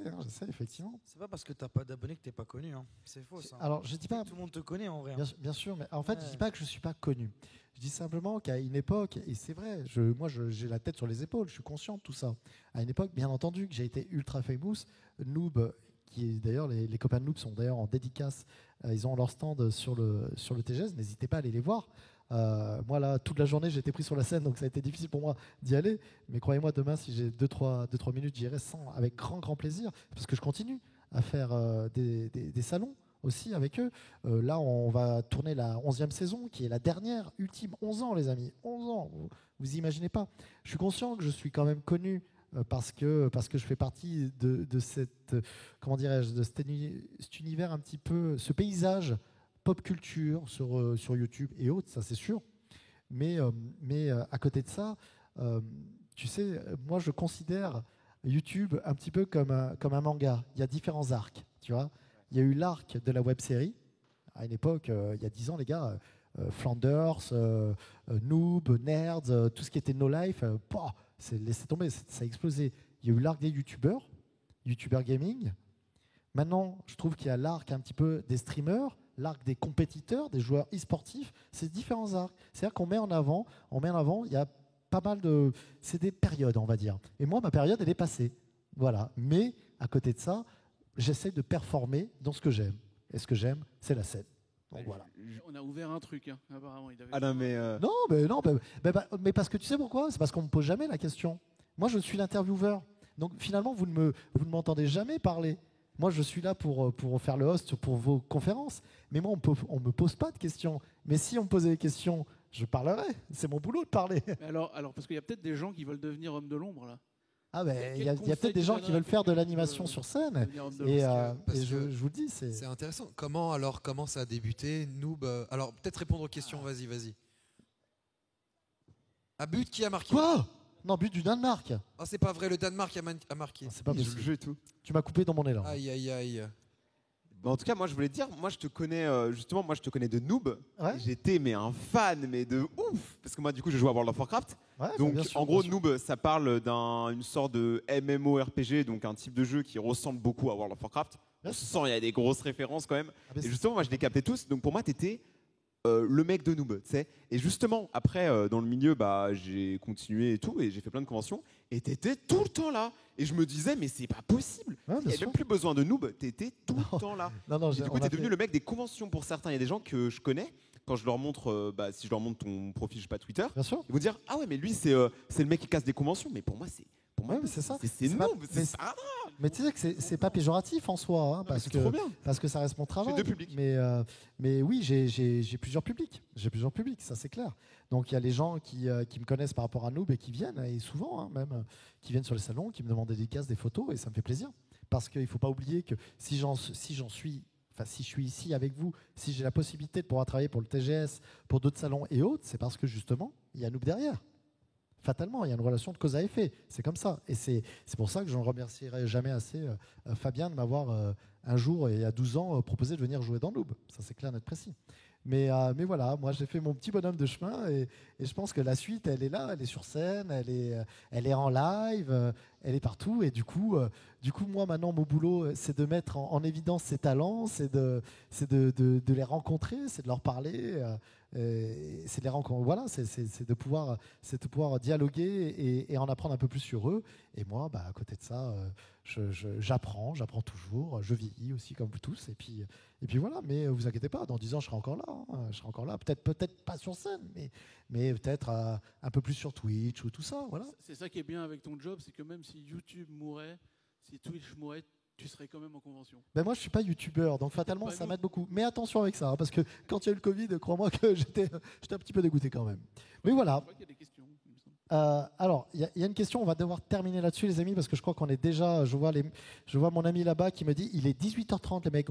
effectivement. C'est pas parce que t'as pas d'abonnés que t'es pas connu. Hein. C'est faux ça. Alors je dis pas. Tout le monde te connaît en vrai. Bien sûr, mais en fait je dis pas que je suis pas connu. Je dis simplement qu'à une époque, et c'est vrai, moi j'ai la tête sur les épaules, je suis conscient de tout ça. À une époque, bien entendu, que j'ai été ultra famous. Noob, qui est d'ailleurs les copains de Noob sont d'ailleurs en dédicace. Ils ont leur stand sur le TGS. N'hésitez pas à aller les voir. Moi là, toute la journée, j'ai été pris sur la scène, donc ça a été difficile pour moi d'y aller. Mais croyez-moi, demain, si j'ai 2-3 minutes, j'irai avec grand plaisir, parce que je continue à faire des salons aussi avec eux. Là, on va tourner la 11e saison, qui est la dernière, ultime. 11 ans, les amis, 11 ans. Vous imaginez pas. Je suis conscient que je suis quand même connu parce que je fais partie de cette, comment dirais-je, de cet univers un petit peu, ce paysage pop culture sur YouTube et autres, ça c'est sûr. Mais à côté de ça, tu sais, moi je considère YouTube un petit peu comme un manga. Il y a différents arcs, tu vois. Il y a eu l'arc de la web-série. À une époque, il y a 10 ans, les gars, Flanders, Noob, Nerds, tout ce qui était No Life, laissez tomber, ça a explosé. Il y a eu l'arc des YouTubers, YouTuber Gaming. Maintenant, je trouve qu'il y a l'arc un petit peu des streamers, l'arc des compétiteurs, des joueurs e-sportifs. C'est différents arcs. C'est-à-dire qu'on met en avant, il y a pas mal de... C'est des périodes, on va dire. Et moi, ma période, elle est passée. Voilà. Mais, à côté de ça, j'essaie de performer dans ce que j'aime. Et ce que j'aime, c'est la scène. Donc voilà. On a ouvert un truc, hein, apparemment. Mais parce que tu sais pourquoi ? C'est parce qu'on ne me pose jamais la question. Moi, je suis l'intervieweur. Donc finalement, vous ne m'entendez jamais parler. Moi, je suis là pour faire le host pour vos conférences. Mais moi, on me pose pas de questions. Mais si on me posait des questions, je parlerais. C'est mon boulot de parler. Alors, parce qu'il y a peut-être des gens qui veulent devenir hommes de l'ombre, là. Ah ben, il y a peut-être des gens qui veulent faire de l'animation sur scène. Et je vous le dis, c'est intéressant. Comment ça a débuté, Noob? Alors, peut-être répondre aux questions. Vas-y. À but, qui a marqué? Quoi? Non, but du Danemark. Ah, c'est pas vrai, le Danemark a marqué. C'est pas possible. Le jeu et tout. Tu m'as coupé dans mon élan. Aïe. Bah, en tout cas, moi, je voulais te dire, moi, je te connais de Noob. Ouais. J'étais un fan, de ouf. Parce que moi, du coup, je joue à World of Warcraft. Ouais, donc, bien sûr, en gros, bien sûr. Noob, ça parle d'une sorte de MMORPG, donc un type de jeu qui ressemble beaucoup à World of Warcraft. On sent, il y a des grosses références quand même. Ah, Et justement, moi, je les captais tous. Donc, pour moi, t'étais le mec de Noob, tu sais. Et justement, après, dans le milieu, j'ai continué et tout, et j'ai fait plein de conventions. Et t'étais tout le temps là. Et je me disais, mais c'est pas possible. Ouais, Il n'y a même plus besoin de Noob, t'étais tout le temps là. Non, Et du coup, t'es devenu le mec des conventions pour certains. Il y a des gens que je connais. Quand je leur montre, si je leur montre ton profil, je sais pas, Twitter, Bien sûr. ils vont dire, ah ouais, mais lui, c'est le mec qui casse des conventions. Mais pour moi, c'est ça. C'est Noob. Mais tu sais que c'est pas péjoratif en soi, hein, parce que ça reste mon travail. J'ai deux publics. Mais oui, j'ai plusieurs publics. Ça c'est clair. Donc il y a les gens qui me connaissent par rapport à Noob et qui viennent, et souvent hein, même, qui viennent sur les salons, qui me demandent des dédicaces, des photos, et ça me fait plaisir. Parce qu'il ne faut pas oublier que si je suis ici avec vous, si j'ai la possibilité de pouvoir travailler pour le TGS, pour d'autres salons et autres, c'est parce que justement, il y a Noob derrière. Fatalement, il y a une relation de cause à effet. C'est comme ça. Et c'est pour ça que je ne remercierai jamais assez Fabien de m'avoir un jour, il y a 12 ans, proposé de venir jouer dans Noob. Ça, c'est clair, net, précis. Mais voilà, moi, j'ai fait mon petit bonhomme de chemin et je pense que la suite, elle est là, elle est sur scène, elle est en live, elle est partout. Et du coup, moi, maintenant, mon boulot, c'est de mettre en évidence ces talents, c'est de les rencontrer, c'est de leur parler. C'est de les rencontrer. Voilà, c'est de pouvoir dialoguer et en apprendre un peu plus sur eux. Et moi, à côté de ça, j'apprends toujours. Je vieillis aussi comme vous tous. Et puis voilà. Mais vous inquiétez pas, dans 10 ans, je serai encore là. Hein. Je serai encore là. Peut-être pas sur scène, mais peut-être un peu plus sur Twitch ou tout ça. Voilà. C'est ça qui est bien avec ton job, c'est que même si YouTube mourait, si Twitch mourait, tu serais quand même en convention. Ben moi, je suis pas youtubeur, donc fatalement, ça m'aide beaucoup. Mais attention avec ça, hein, parce que quand il y a eu le Covid, crois-moi que j'étais un petit peu dégoûté quand même. Mais voilà. Je crois qu'il y a des questions, il me semble. Alors, il y a une question, on va devoir terminer là-dessus, les amis, parce que je crois qu'on est déjà. Je vois mon ami là-bas qui me dit il est 18h30, les mecs,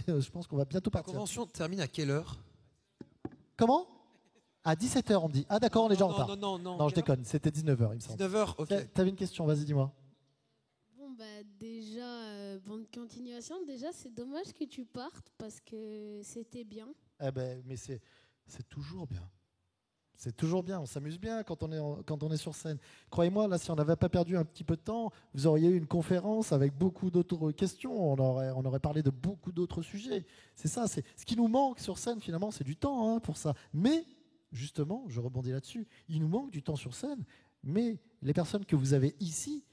je pense qu'on va bientôt La partir. convention termine à quelle heure? Comment? À 17h, on me dit. Ah, d'accord, on est déjà en retard. Non, je déconne, c'était 19h, il me semble. 19h, ok. T'avais une question, vas-y, dis-moi. Déjà, bonne continuation. Déjà, c'est dommage que tu partes parce que c'était bien. Mais c'est toujours bien. C'est toujours bien, on s'amuse bien quand on est sur scène. Croyez-moi, là, si on n'avait pas perdu un petit peu de temps, vous auriez eu une conférence avec beaucoup d'autres questions. On aurait parlé de beaucoup d'autres sujets. C'est ça, c'est ce qui nous manque sur scène, finalement, c'est du temps pour ça. Mais, justement, je rebondis là-dessus, il nous manque du temps sur scène, mais les personnes que vous avez ici,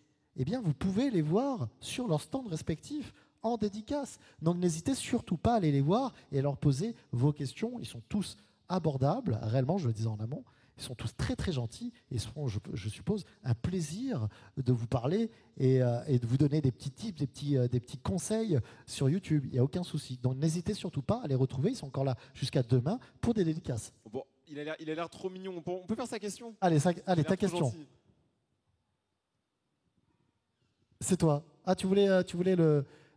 eh bien, vous pouvez les voir sur leur stand respectif en dédicace. Donc, n'hésitez surtout pas à aller les voir et à leur poser vos questions. Ils sont tous abordables, réellement, je le disais en amont. Ils sont tous très, très gentils et seront, je suppose, un plaisir de vous parler et de vous donner des petits tips, des petits conseils sur YouTube. Il n'y a aucun souci. Donc, n'hésitez surtout pas à les retrouver. Ils sont encore là jusqu'à demain pour des dédicaces. Bon, il a l'air trop mignon. On peut faire sa question? Allez, ta question. Gentil. C'est toi. Ah, tu voulais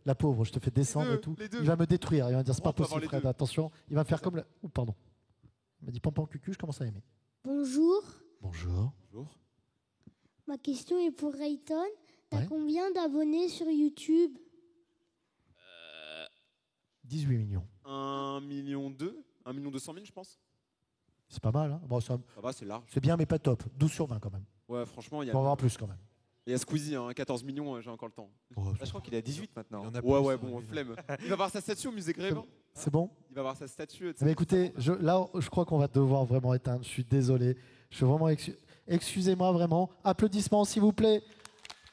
la pauvre, je te fais descendre et tout. Il va me détruire. Il va me dire c'est pas possible, Fred. Attention. Il va me faire comme la. Ouh, pardon. Il m'a dit pampan cucu, je commence à aimer. Bonjour. Bonjour. Ma question est pour Rayton. T'as Ouais. combien d'abonnés sur YouTube? 18 millions. 1,2 million, 1,2 million, je pense. C'est pas mal, hein. Bon, Ça va, c'est large. c'est bien, mais pas top. 12 sur 20 quand même. Ouais, franchement, il y On va a. avoir plus quand même. Il y a Squeezie, 14 millions, j'ai encore le temps. Je crois qu'il a 18 maintenant. Il y en a Ouais, plus, bon, flemme. Il va avoir sa statue au musée Grévin. C'est bon? Il va avoir sa statue. Mais écoutez, là, je crois qu'on va devoir vraiment éteindre. Je suis désolé. Je suis vraiment excusez-moi vraiment. Applaudissements, s'il vous plaît,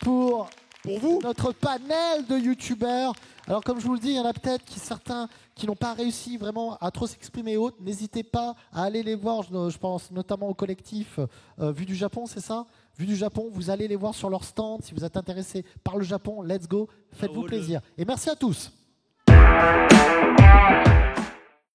pour pour vous. Notre panel de youtubeurs. Alors comme je vous le dis, il y en a peut-être certains qui n'ont pas réussi vraiment à trop s'exprimer haut. N'hésitez pas à aller les voir, je pense notamment au collectif Vue du Japon, c'est ça ? Vue du Japon, vous allez les voir sur leur stand. Si vous êtes intéressé par le Japon, let's go, faites-vous plaisir. Et merci à tous.